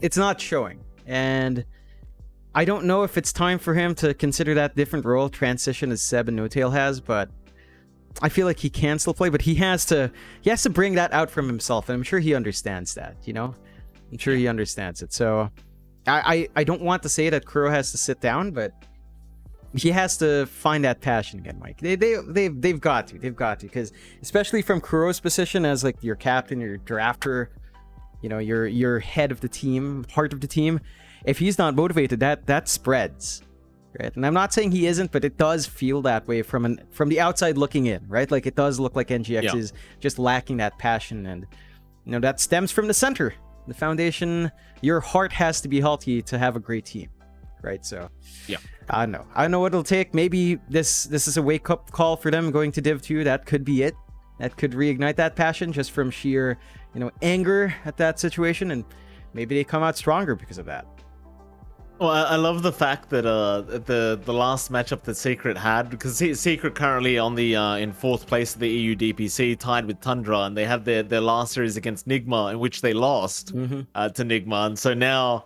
it's not showing. And I don't know if it's time for him to consider that different role transition as Seb and No-Tail has, but I feel like he can still play, but he has to bring that out from himself, and I'm sure he understands that, I'm sure he understands it. So I don't want to say that Kuro has to sit down, but he has to find that passion again, Mike. They've got to, because especially from Kuro's position as like your captain, your drafter, your head of the team, heart of the team, if he's not motivated, that spreads. Right? And I'm not saying he isn't, but it does feel that way from the outside looking in, right? Like it does look like NGX is just lacking that passion, and that stems from the center, the foundation. Your heart has to be healthy to have a great team. right? So yeah, I don't know. I don't know what it'll take. Maybe this is a wake up call for them going to Div 2. That could be it. That could reignite that passion just from sheer, anger at that situation, and maybe they come out stronger because of that. Well, I love the fact that the last matchup that Secret had, because Secret currently on the in 4th place of the EU DPC, tied with Tundra, and they had their last series against Nigma, in which they lost to Nigma, and so now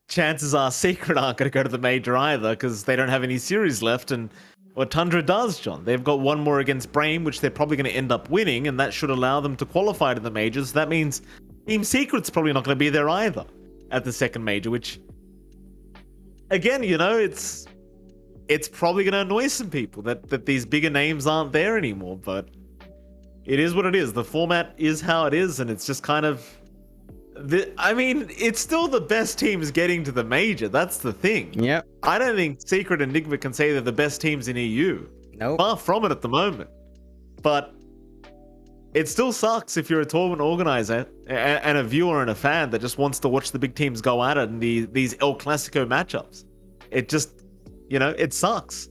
chances are Secret aren't going to go to the major either because they don't have any series left. And what Tundra does, John, they've got one more against Brain, which they're probably going to end up winning, and that should allow them to qualify to the majors. That means Team Secret's probably not going to be there either at the second major, which, again, it's probably going to annoy some people that these bigger names aren't there anymore, but it is what it is. The format is how it is, and it's just kind of... it's still the best teams getting to the major. That's the thing. Yep. I don't think Secret and Enigma can say they're the best teams in EU. Nope. Far from it at the moment. But it still sucks if you're a tournament organizer and a viewer and a fan that just wants to watch the big teams go at it in these El Clasico matchups. It just, it sucks.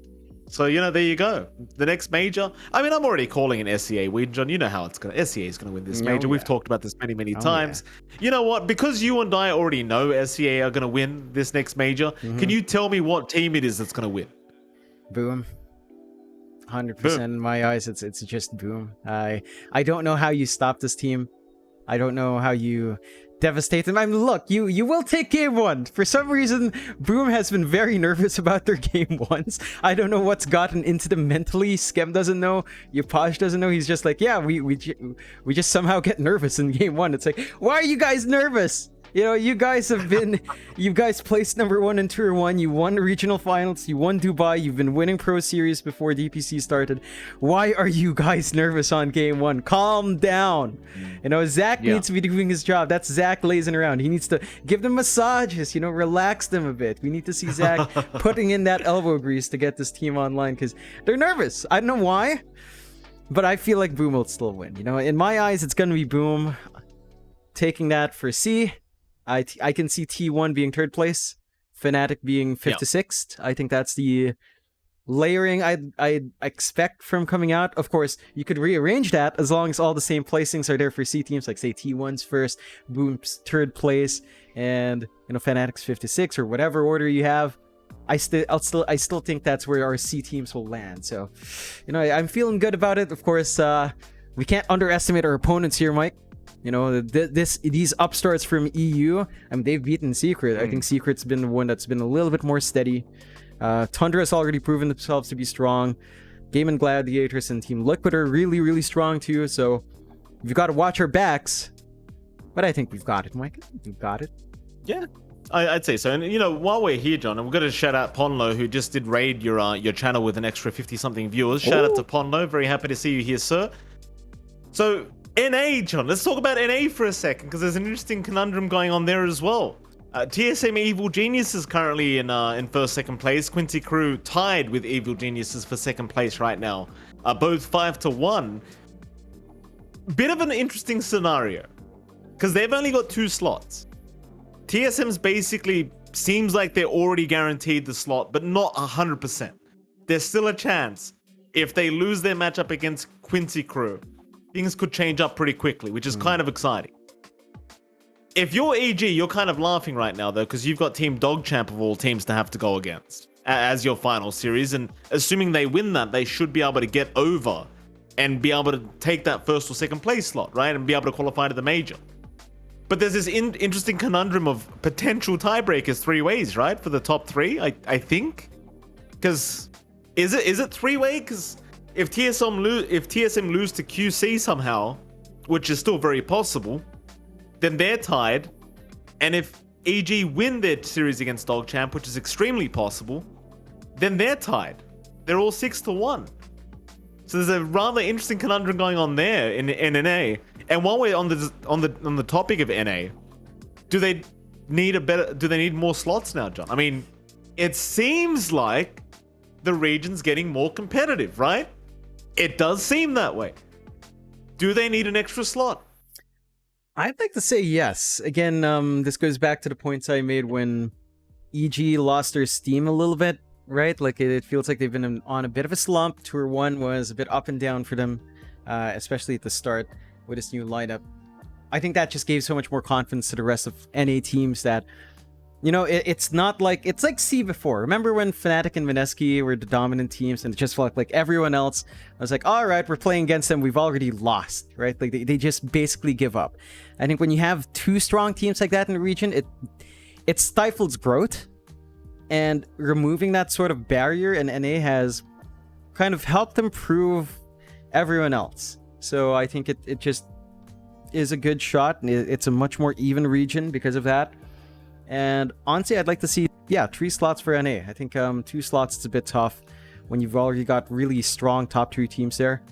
So, there you go. The next major. I'm already calling an SEA win, John. You know how SEA is going to win this major. We've talked about this many times. Yeah. You know what? Because you and I already know SEA are going to win this next major, can you tell me what team it is that's going to win? Boom. 100% in my eyes, it's just Boom. I don't know how you stop this team. I don't know how you devastate them. Look, you will take game 1. For some reason, Boom has been very nervous about their game 1s. I don't know what's gotten into them mentally. Skem doesn't know. Yapaj doesn't know. He's just like, yeah, we just somehow get nervous in game 1. It's like, why are you guys nervous? You guys placed number 1 in Tier 1. You won the regional finals. You won Dubai. You've been winning Pro Series before DPC started. Why are you guys nervous on game 1? Calm down. Zach needs to be doing his job. That's Zach lazing around. He needs to give them massages, relax them a bit. We need to see Zach putting in that elbow grease to get this team online because they're nervous. I don't know why, but I feel like Boom will still win. In my eyes, it's going to be Boom taking that for C. I can see T1 being 3rd place, Fnatic being 5th to 6th. I think that's the layering I expect from coming out. Of course, you could rearrange that as long as all the same placings are there for C teams, like say T1's first, Boom's 3rd place, and Fnatic's 5th to 6th, or whatever order you have. I still think that's where our C teams will land. So, I'm feeling good about it. Of course, we can't underestimate our opponents here, Mike. These upstarts from EU, they've beaten Secret. I think Secret's been the one that's been a little bit more steady. Tundra has already proven themselves to be strong. Game and Gladiators and Team Liquid are really, really strong too. So we've got to watch our backs. But I think we've got it, Mike. We've got it. Yeah, I'd say so. And while we're here, John, we've got to shout out Ponlo, who just did raid your channel with an extra 50-something viewers. Shout out to Ponlo. Very happy to see you here, sir. So NA, John, let's talk about NA for a second, because there's an interesting conundrum going on there as well. TSM Evil Geniuses currently in 1st, 2nd place. Quincy Crew tied with Evil Geniuses for 2nd place right now. Both 5-1. Bit of an interesting scenario, because they've only got 2 slots. TSM's basically seems like they're already guaranteed the slot, but not 100%. There's still a chance. If they lose their matchup against Quincy Crew, things could change up pretty quickly, which is kind of exciting. If you're EG, you're kind of laughing right now, though, because you've got Team Dogchamp of all teams to have to go against as your final series, and assuming they win that, they should be able to get over and be able to take that 1st or 2nd place slot, right, and be able to qualify to the major. But there's this interesting conundrum of potential tiebreakers 3 ways, right, for the top 3, I think? Because is it 3-way? Because if TSM lose to QC somehow, which is still very possible, then they're tied. And if EG win their series against Dogchamp, which is extremely possible, then they're tied. They're all 6-1. So there's a rather interesting conundrum going on there in NA. And while we're on the topic of NA, do they need more slots now, John? It seems like the region's getting more competitive, right? It does seem that way. Do they need an extra slot? I'd like to say yes. Again, this goes back to the points I made when EG lost their steam a little bit, right? Like it feels like they've been on a bit of a slump. Tour 1 was a bit up and down for them, especially at the start with this new lineup. I think that just gave so much more confidence to the rest of NA teams that, you know, it's not like, it's like C before. Remember when Fnatic and Mineski were the dominant teams and it just felt like everyone else was like, all right, we're playing against them, we've already lost, right? Like they just basically give up. I think when you have two strong teams like that in the region, it stifles growth, and removing that sort of barrier in NA has kind of helped improve everyone else. So I think it just is a good shot. It's a much more even region because of that. And honestly, I'd like to see, 3 slots for NA. I think 2 slots is a bit tough when you've already got really strong top 2 teams there.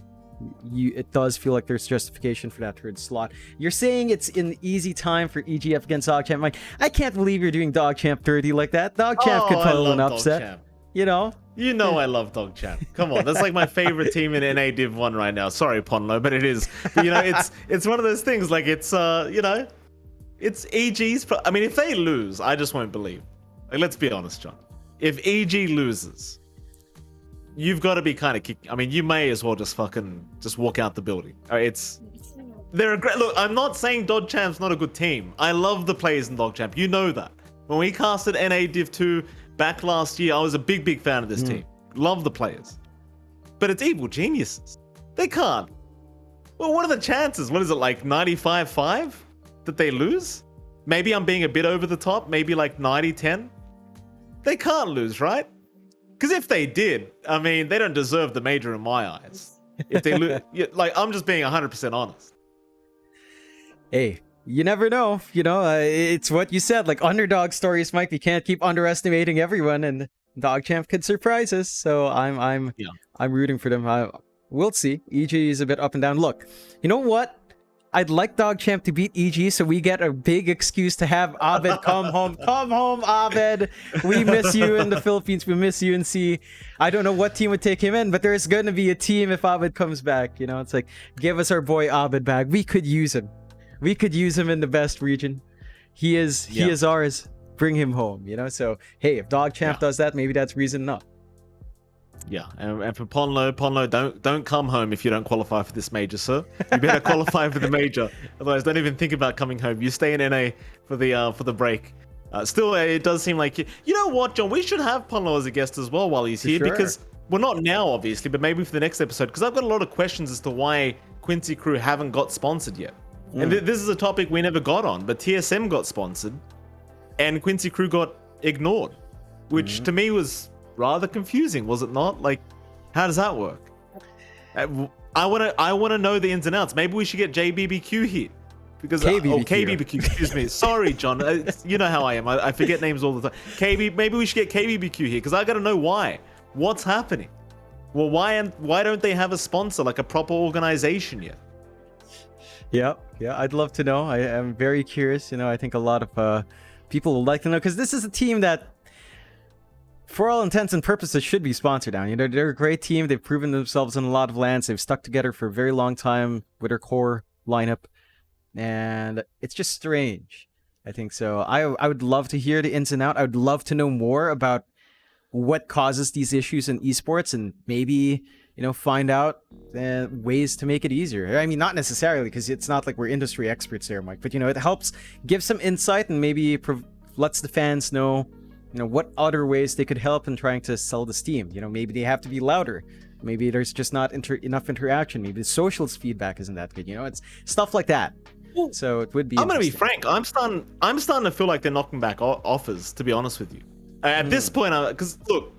It does feel like there's justification for that 3rd slot. You're saying it's an easy time for EGF against DogChamp. Mike, I can't believe you're doing DogChamp dirty like that. DogChamp could pull an upset. DogChamp. You know? You know I love DogChamp. Come on, that's like my favorite team in NA Div 1 right now. Sorry, Ponlo, but it is. But, you know, it's one of those things. Like it's you know, it's EG's. I mean, if they lose, I just won't believe. Like, let's be honest, John. If EG loses, you've got to be kind of kicked. I mean, you may as well just walk out the building. They're a great. Look, I'm not saying DogChamp's not a good team. I love the players in DogChamp. You know that. When we casted NA Div 2 back last year, I was a big fan of this team. Love the players. But it's evil geniuses. They can't. Well, what are the chances? What is it, like 95-5 that they lose? Maybe I'm being a bit over the top. Maybe like 90-10. They can't lose, right? Because if they did, I mean, they don't deserve the major in my eyes. If they lose, like, I'm just being 100% honest. Hey, you never know. You know, it's what you said. Like, underdog stories, Mike. You can't keep underestimating everyone, and DogChamp could surprise us. So I'm rooting for them. We'll see. EG is a bit up and down. Look, you know what? I'd like DogChamp to beat EG so we get a big excuse to have Abed come home. Come home, Abed. We miss you in the Philippines. We miss you in C. I don't know what team would take him in, but there's going to be a team if Abed comes back. You know, it's like, give us our boy Abed back. We could use him. We could use him in the best region. He is ours. Bring him home, you know? So, hey, if DogChamp does that, maybe that's reason enough. Yeah, and for Ponlo, don't come home if you don't qualify for this major, sir. You better qualify for the major. Otherwise, don't even think about coming home. You stay in NA for the break. Still, it does seem like you know what, John. We should have Ponlo as a guest as well while he's here, because well, not now, obviously, but maybe for the next episode. Because I've got a lot of questions as to why Quincy Crew haven't got sponsored yet. And this is a topic we never got on, but TSM got sponsored, and Quincy Crew got ignored, which to me was rather confusing, was it not? Like, how does that work? I want to know the ins and outs. Maybe we should get JBBQ here, because KBBQ. Excuse me. Sorry, John. You know how I am. I forget names all the time. Maybe we should get KBBQ here, because I got to know why. What's happening? Well, why don't they have a sponsor, like a proper organization yet? Yeah, I'd love to know. I am very curious. You know, I think a lot of people would like to know, because this is a team that, for all intents and purposes, should be sponsored now. You know, they're a great team. They've proven themselves in a lot of lands. They've stuck together for a very long time with their core lineup, and it's just strange. I think so. I would love to hear the ins and outs. I would love to know more about what causes these issues in esports, and maybe, you know, find out ways to make it easier. I mean, not necessarily, because it's not like we're industry experts here, Mike, but, you know, it helps give some insight and maybe lets the fans know, you know, what other ways they could help in trying to sell the Steam. You know, maybe they have to be louder. Maybe there's just not enough interaction. Maybe the socials feedback isn't that good. You know, it's stuff like that. So it would be. I'm going to be frank. I'm starting to feel like they're knocking back offers, to be honest with you. At this point, because look,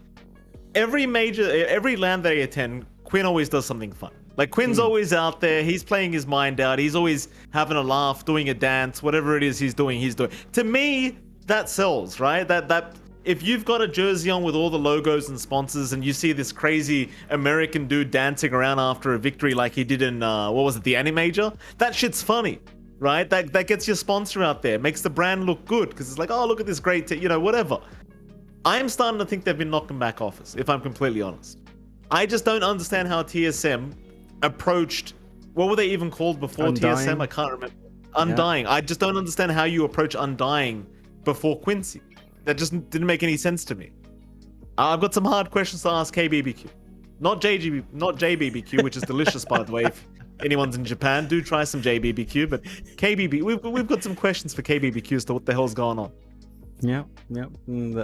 every land they attend, Quinn always does something fun. Like, Quinn's always out there. He's playing his mind out. He's always having a laugh, doing a dance, whatever it is he's doing. To me, that sells, right? That if you've got a jersey on with all the logos and sponsors, and you see this crazy American dude dancing around after a victory like he did in what was it, the Animajor? That shit's funny, right? That gets your sponsor out there, makes the brand look good, because it's like, oh, look at this great, you know, whatever. I'm starting to think they've been knocking back offers, if I'm completely honest. I just don't understand how TSM approached, what were they even called before Undying? TSM? I can't remember. Undying. Yeah. I just don't understand how you approach Undying before Quincy. that just didn't make any sense to me. I've got some hard questions to ask KBBQ. Not JBBQ, which is delicious, by the way. If anyone's in Japan, do try some JBBQ. But KBB, we've got some questions for KBBQ as to what the hell's going on. Yeah.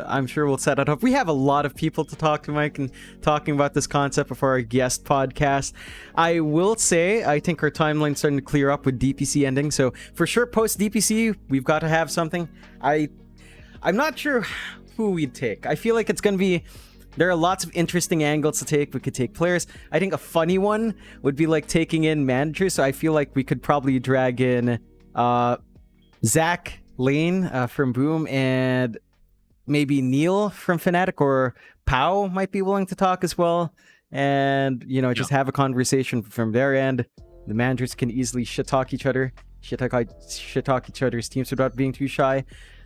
I'm sure we'll set it up. We have a lot of people to talk to, Mike, and talking about this concept before our guest podcast. I will say, I think our timeline's starting to clear up with DPC ending. So for sure, post DPC, we've got to have something. I'm not sure who we'd take. I feel like it's going to be... There are lots of interesting angles to take. We could take players. I think a funny one would be like taking in managers. So I feel like we could probably drag in Zach Lane from Boom and maybe Neil from Fnatic, or Pau might be willing to talk as well. And, you know, just have a conversation from their end. The managers can easily shit talk each other's teams without being too shy.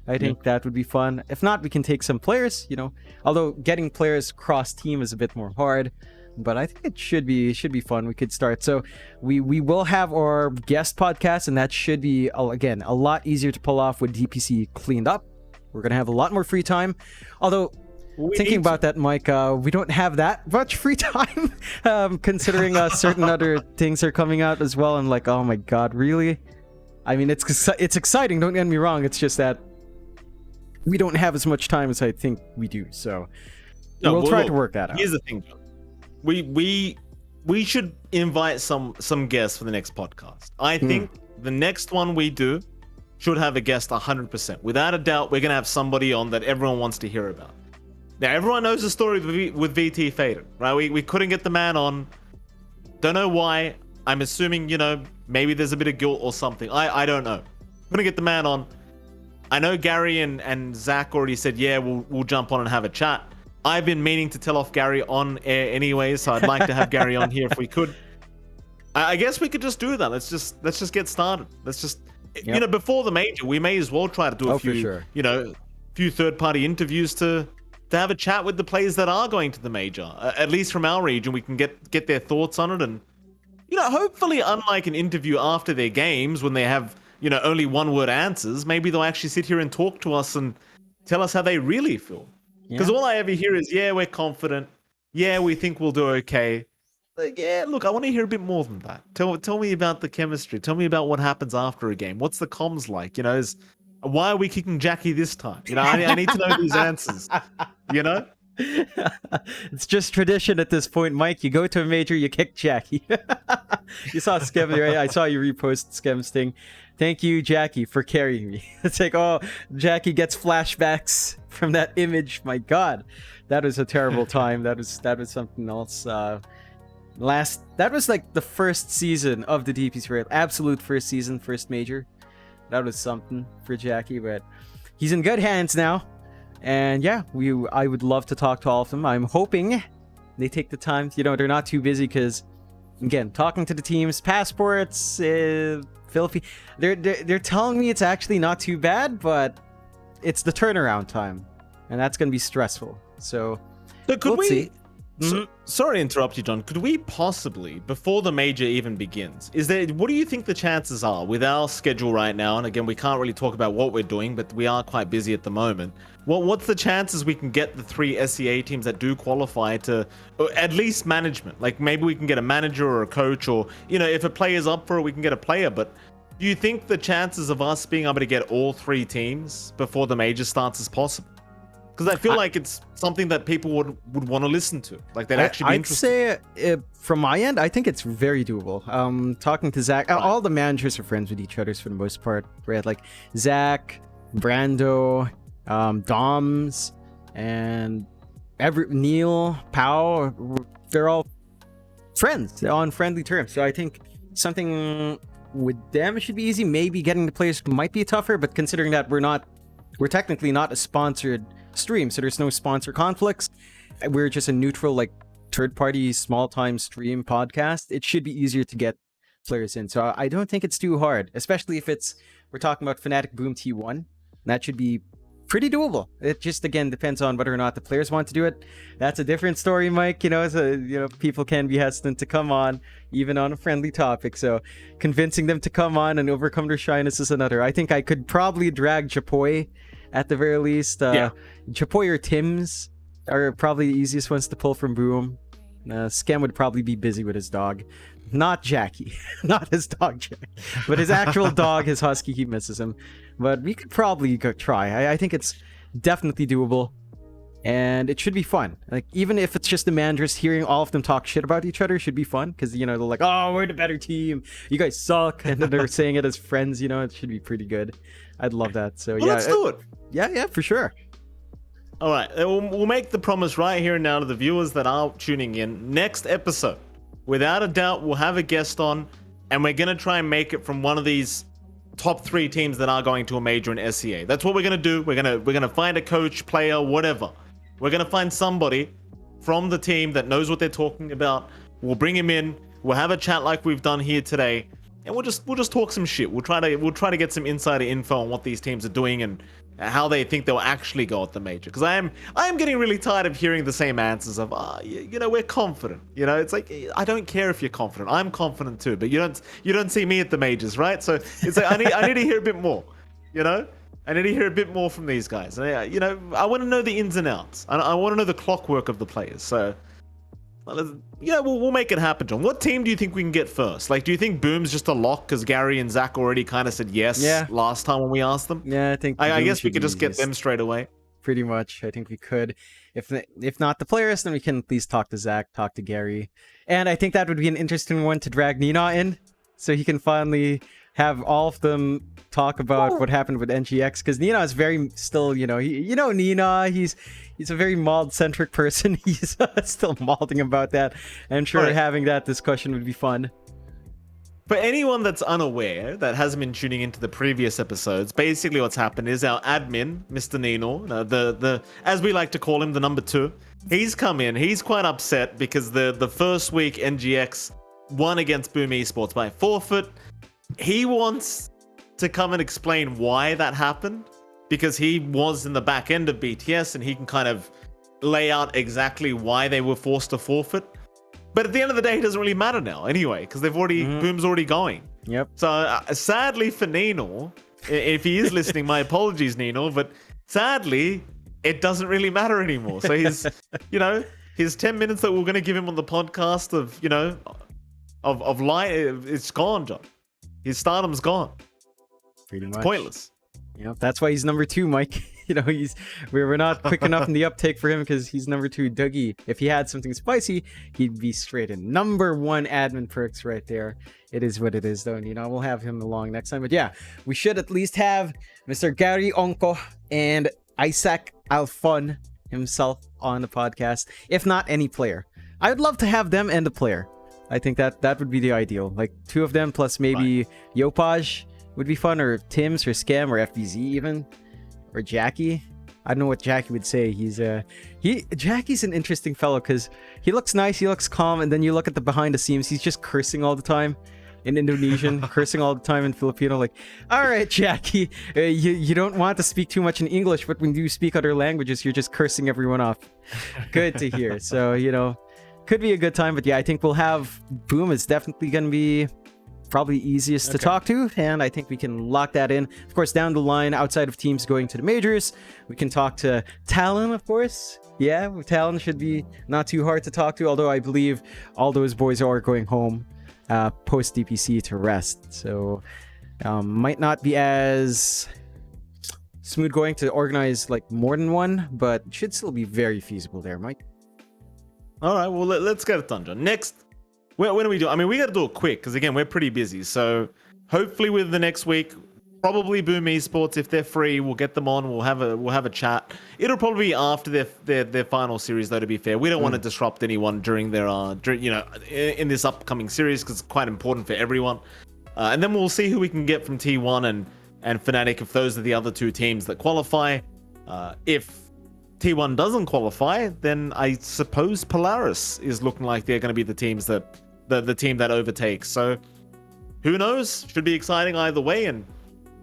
I think that would be fun. If not, we can take some players, you know. Although getting players cross team is a bit more hard, but I think it should be fun. We could start. So we will have our guest podcast, and that should be, again, a lot easier to pull off with DPC cleaned up. We're gonna have a lot more free time. Although thinking about that, Mike, we don't have that much free time, considering certain other things are coming out as well. I'm like, oh my god, really? I mean, it's exciting. Don't get me wrong. It's just that we don't have as much time as I think we do, so we'll try to work that out. Here's the thing, John. We should invite some guests for the next podcast. I think the next one we do should have a guest 100%. Without a doubt, we're going to have somebody on that everyone wants to hear about. Now, everyone knows the story with VT Fader, right? We couldn't get the man on. Don't know why. I'm assuming, you know, maybe there's a bit of guilt or something. I don't know. Couldn't get the man on. I know Gary and Zach already said, yeah, we'll jump on and have a chat. I've been meaning to tell off Gary on air anyway, so I'd like to have Gary on here if we could. I guess we could just do that. Let's just get started. Let's just, you know, before the major, we may as well try to do a few, you know, few third-party interviews to have a chat with the players that are going to the major. At least from our region, we can get their thoughts on it, and, you know, hopefully, unlike an interview after their games when they have, you know, only one-word answers, maybe they'll actually sit here and talk to us and tell us how they really feel. Because all I ever hear is, yeah, we're confident. Yeah, we think we'll do okay. Like, yeah, look, I want to hear a bit more than that. Tell me about the chemistry. Tell me about what happens after a game. What's the comms like? You know, why are we kicking Jackie this time? You know, I need to know these answers. You know? It's just tradition at this point, Mike. You go to a major, you kick Jackie. You saw Skem, right? I saw you repost Skem's thing. Thank you, Jackie, for carrying me. It's like, oh, Jackie gets flashbacks from that image. My God, that was a terrible time. That was something else. That was like the first season of the DPC Rail. Absolute first season, first major. That was something for Jackie, but he's in good hands now. And yeah, I would love to talk to all of them. I'm hoping they take the time. You know, they're not too busy because, again, talking to the teams, passports, filthy. They're telling me it's actually not too bad, but it's the turnaround time, and that's going to be stressful. So we'll see. Sorry to interrupt you, John. Could we possibly, before the major even begins, what do you think the chances are with our schedule right now? And again, we can't really talk about what we're doing, but we are quite busy at the moment. What's the chances we can get the 3 SEA teams that do qualify to, or at least management? Like maybe we can get a manager or a coach, or, you know, if a player's up for it, we can get a player. But do you think the chances of us being able to get all 3 teams before the major starts is possible? Because I feel like it's something that people would want to listen to. Like they'd actually be interested. I'd say, from my end, I think it's very doable. Talking to Zach, all the managers are friends with each other for the most part. Right? Like Zach, Brando, Doms, and Neil, Pau, they're all friends. They're on friendly terms. So I think something with them should be easy. Maybe getting the players might be tougher, but considering that we're technically not a sponsored stream, so there's no sponsor conflicts. We're just a neutral, like, third-party, small-time stream podcast. It should be easier to get players in. So I don't think it's too hard, especially if we're talking about Fnatic Boom T1. That should be pretty doable. It just, again, depends on whether or not the players want to do it. That's a different story, Mike. You know, so, you know, people can be hesitant to come on, even on a friendly topic. So convincing them to come on and overcome their shyness is another. I think I could probably drag Chapoy at the very least. Chapoy or Tim's are probably the easiest ones to pull from Boom. Scam would probably be busy with his dog. Not Jackie. Not his dog, Jack. But his actual dog, his husky, he misses him. But we could probably go try. I think it's definitely doable. And it should be fun. Like, even if it's just the managers, hearing all of them talk shit about each other should be fun. Because, they're like, oh, we're the better team. You guys suck. And then they're saying it as friends, it should be pretty good. I'd love that. So, well, let's do it. Yeah, for sure. All right. We'll make the promise right here and now to the viewers that are tuning in. Next episode, without a doubt, we'll have a guest on. And we're going to try and make it from one of these top 3 teams that are going to a major in SCA. That's what we're going to do. We're going to find a coach, player, whatever. We're going to find somebody from the team that knows what they're talking about. We'll bring him in. We'll have a chat like we've done here today, and we'll just talk some shit. We'll try to get some insider info on what these teams are doing and how they think they'll actually go at the major. Because I am getting really tired of hearing the same answers of we're confident. It's like, I don't care if you're confident. I'm confident too, but you don't see me at the majors, right? So it's like I need to hear a bit more. I need to hear a bit more from these guys. I want to know the ins and outs. I want to know the clockwork of the players. So, we'll make it happen, John. What team do you think we can get first? Like, do you think Boom's just a lock because Gary and Zach already kind of said yes last time when we asked them? Yeah, I think. I guess we could just get them straight away. Pretty much, I think we could. If not the players, then we can at least talk to Zach, talk to Gary, and I think that would be an interesting one to drag Nina in, so he can finally have all of them talk about what happened with NGX, because Nina is very still, Nina, he's a very Mauled-centric person. He's still maulding about that. I'm sure having that discussion would be fun. For anyone that's unaware, that hasn't been tuning into the previous episodes, basically what's happened is our admin, Mr. Nino, the as we like to call him, the number 2, he's come in. He's quite upset because the first week NGX won against Boom Esports by forfeit. He wants to come and explain why that happened, because he was in the back end of BTS and he can kind of lay out exactly why they were forced to forfeit. But at the end of the day, it doesn't really matter now anyway, because they've already Boom's already going. Yep. So sadly for Nino, if he is listening, my apologies, Nino, but sadly it doesn't really matter anymore. So his his 10 minutes that we're going to give him on the podcast of light, it's gone, John. His stardom's gone. Pretty much. It's pointless. That's why he's number 2, Mike. We're not quick enough in the uptake for him because he's number 2. Dougie, if he had something spicy, he'd be straight in. Number 1 admin perks right there. It is what it is, though. We'll have him along next time. But yeah, we should at least have Mr. Gary Onko and Isaac Alfon himself on the podcast, if not any player. I would love to have them and the player. I think that would be the ideal. Like 2 of them plus maybe Yopaj would be fun, or Tim's or Scam or FBZ even, or Jackie. I don't know what Jackie would say. Jackie's an interesting fellow because he looks nice, he looks calm, and then you look at the behind the scenes, he's just cursing all the time in Indonesian, cursing all the time in Filipino. Like, all right, Jackie, you don't want to speak too much in English, but when you speak other languages, you're just cursing everyone off. Good to hear. So could be a good time. But yeah, I think we'll have Boom is definitely going to be probably easiest to talk to, and I think we can lock that in. Of course, down the line, outside of teams going to the majors, we can talk to Talon, of course. Yeah, Talon should be not too hard to talk to, although I believe all those boys are going home post DPC to rest, so might not be as smooth going to organize like more than one, but should still be very feasible there, Mike. All right, well, let's get it done, John. Next, when do we do? I mean, we got to do it quick because again, we're pretty busy. So hopefully, with the next week, probably Boom Esports, if they're free, we'll get them on. We'll have a chat. It'll probably be after their final series, though. To be fair, we don't want to disrupt anyone during their in this upcoming series because it's quite important for everyone. And then we'll see who we can get from T1 and Fnatic if those are the other 2 teams that qualify. If T1 doesn't qualify, then I suppose Polaris is looking like they're going to be the teams that the team that overtakes. So who knows? Should be exciting either way. And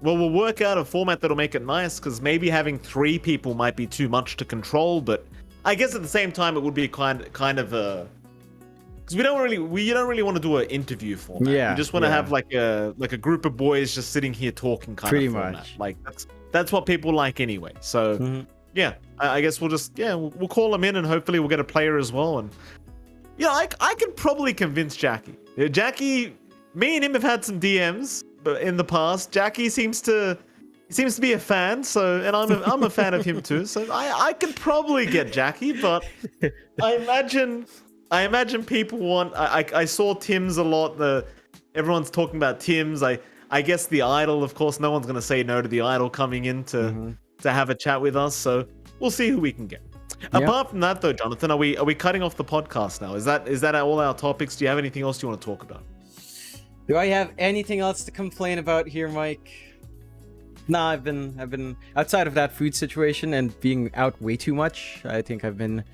well, we'll work out a format that'll make it nice, because maybe having 3 people might be too much to control. But I guess at the same time, it would be kind of a because we don't really want to do an interview format. Yeah, we just want to have like a group of boys just sitting here talking kind pretty of format. much. Like that's what people like anyway. So yeah, I guess we'll just we'll call them in and hopefully we'll get a player as well. And I could probably convince Jackie. Jackie, me and him have had some DMs in the past. Jackie seems to be a fan, and I'm a fan of him too. So I could probably get Jackie, but I imagine people want. I saw Tim's a lot. Everyone's talking about Tim's. I guess the Idol, of course, no one's gonna say no to the Idol coming in to have a chat with us. So we'll see who we can get. Yep. Apart from that, though, Jonathan, are we cutting off the podcast now? Is that all our topics? Do you have anything else you want to talk about? Do I have anything else to complain about here, Mike? Nah, I've been outside of that food situation and being out way too much. I think I've been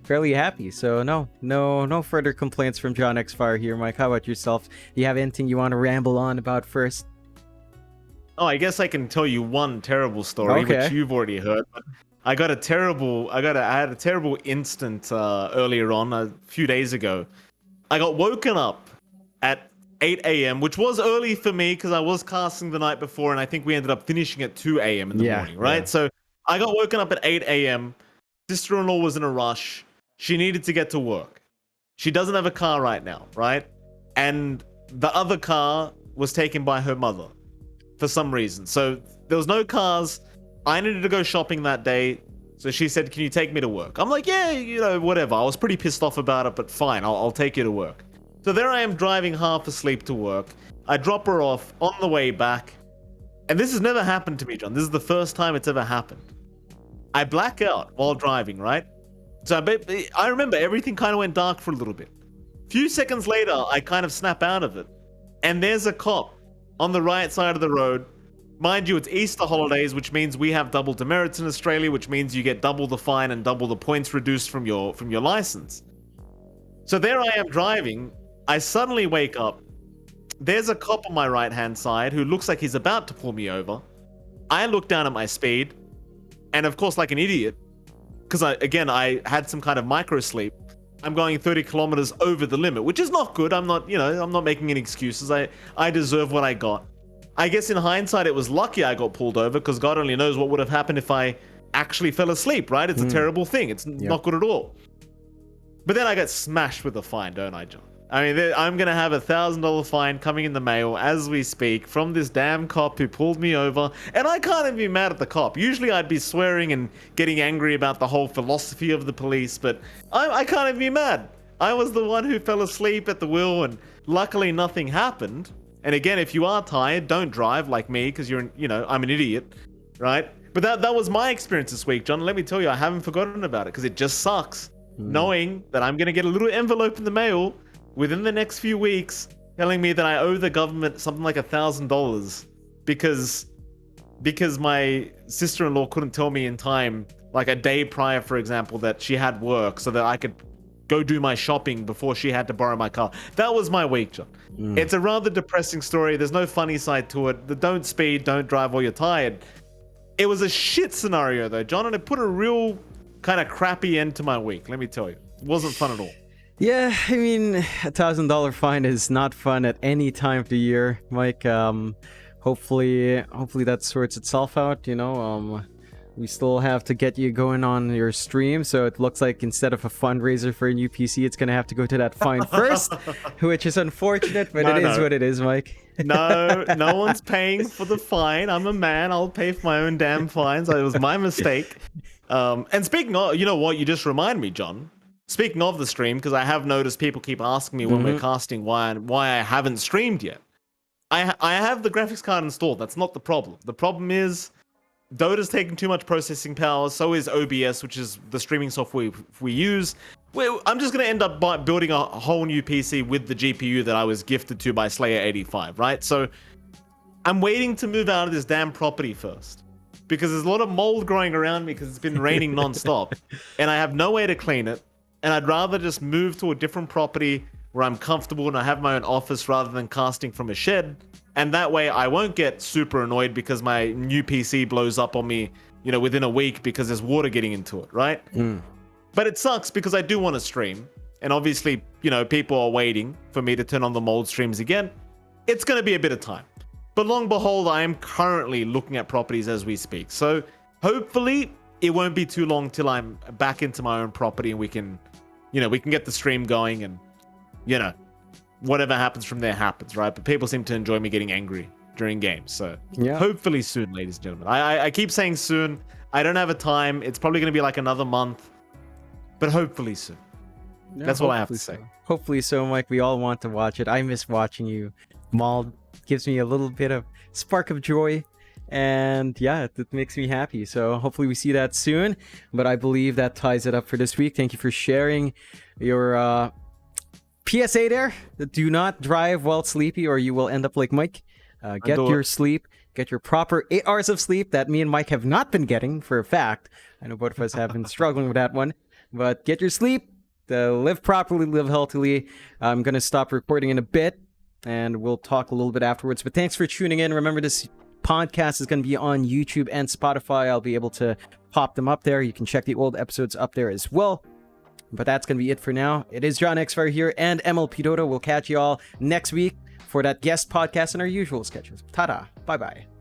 fairly happy. So no further complaints from John X Fire here, Mike. How about yourself? Do you have anything you want to ramble on about first? Oh, I guess I can tell you one terrible story, which you've already heard. But I had a terrible instant earlier on, a few days ago. I got woken up at 8 a.m., which was early for me because I was casting the night before, and I think we ended up finishing at 2 a.m. in the morning, right? Yeah. So I got woken up at 8 a.m. Sister-in-law was in a rush. She needed to get to work. She doesn't have a car right now, right? And the other car was taken by her mother for some reason. So there was no cars. I needed to go shopping that day. So she said, can you take me to work? I'm like, yeah, whatever. I was pretty pissed off about it, but fine, I'll take you to work. So there I am driving half asleep to work. I drop her off on the way back. And this has never happened to me, John. This is the first time it's ever happened. I black out while driving, right? So I remember everything kind of went dark for a little bit. A few seconds later, I kind of snap out of it. And there's a cop on the right side of the road. Mind you, it's Easter holidays, which means we have double demerits in Australia, which means you get double the fine and double the points reduced from your license. So there I am driving. I suddenly wake up. There's a cop on my right-hand side who looks like he's about to pull me over. I look down at my speed, and of course, like an idiot, because I had some kind of micro sleep. I'm going 30 kilometers over the limit, which is not good. I'm not making any excuses. I deserve what I got. I guess in hindsight, it was lucky I got pulled over because God only knows what would have happened if I actually fell asleep, right? It's a terrible thing. It's not good at all. But then I got smashed with a fine, don't I, John? I mean, I'm going to have $1,000 fine coming in the mail as we speak from this damn cop who pulled me over. And I can't even be mad at the cop. Usually I'd be swearing and getting angry about the whole philosophy of the police, but I can't even be mad. I was the one who fell asleep at the wheel and luckily nothing happened. And again, if you are tired, don't drive like me because I'm an idiot, right? But that was my experience this week, John. Let me tell you, I haven't forgotten about it because it just sucks knowing that I'm going to get a little envelope in the mail within the next few weeks telling me that I owe the government something like $1,000 because my sister-in-law couldn't tell me in time, like a day prior, for example, that she had work so that I could go do my shopping before she had to borrow my car. That was my week, John. It's a rather depressing story. There's no funny side to it. The don't speed, don't drive while you're tired. It was a shit scenario though, John, and it put a real kind of crappy end to my week, let me tell you. It wasn't fun at all. Yeah, I mean, $1,000 fine is not fun at any time of the year, Mike. Hopefully that sorts itself out, We still have to get you going on your stream, so it looks like instead of a fundraiser for a new PC, it's gonna have to go to that fine first, which is unfortunate, but it is what it is, Mike. No one's paying for the fine. I'm a man. I'll pay for my own damn fines. It was my mistake. And speaking of, you know what? You just remind me, John. Speaking of the stream, because I have noticed people keep asking me when we're casting why I haven't streamed yet. I have the graphics card installed. That's not the problem. The problem is Dota's taking too much processing power. So is OBS, which is the streaming software we use. I'm just going to end up building a whole new PC with the GPU that I was gifted to by Slayer85, right? So I'm waiting to move out of this damn property first because there's a lot of mold growing around me because it's been raining nonstop and I have no way to clean it. And I'd rather just move to a different property where I'm comfortable and I have my own office rather than casting from a shed. And that way I won't get super annoyed because my new PC blows up on me, within a week because there's water getting into it, right? But it sucks because I do want to stream. and obviously, you know, people are waiting for me to turn on the mold streams again, it's going to be a bit of time. But long behold, I am currently looking at properties as we speak. So hopefully it won't be too long till I'm back into my own property and we can get the stream going, and, you know, whatever happens from there happens, right? But people seem to enjoy me getting angry during games. So yeah, hopefully soon, ladies and gentlemen. I keep saying soon. I don't have a time. It's probably going to be like another month, but hopefully soon. Yeah, that's all I have to say. Hopefully so, Mike. We all want to watch it. I miss watching you. Maul gives me a little bit of spark of joy, and yeah, it makes me happy. So hopefully we see that soon. But I believe that ties it up for this week. Thank you for sharing your PSA there. Do not drive while sleepy, or you will end up like Mike. Get your sleep. Get your proper 8 hours of sleep that me and Mike have not been getting, for a fact. I know both of us have been struggling with that one. But get your sleep. Live properly, live healthily. I'm going to stop recording in a bit, and we'll talk a little bit afterwards. But thanks for tuning in. Remember, this podcast is going to be on YouTube and Spotify. I'll be able to pop them up there. You can check the old episodes up there as well. But that's going to be it for now. It is John Xmike here and MLP Dodo. We'll catch you all next week for that guest podcast and our usual sketches. Ta-da. Bye-bye.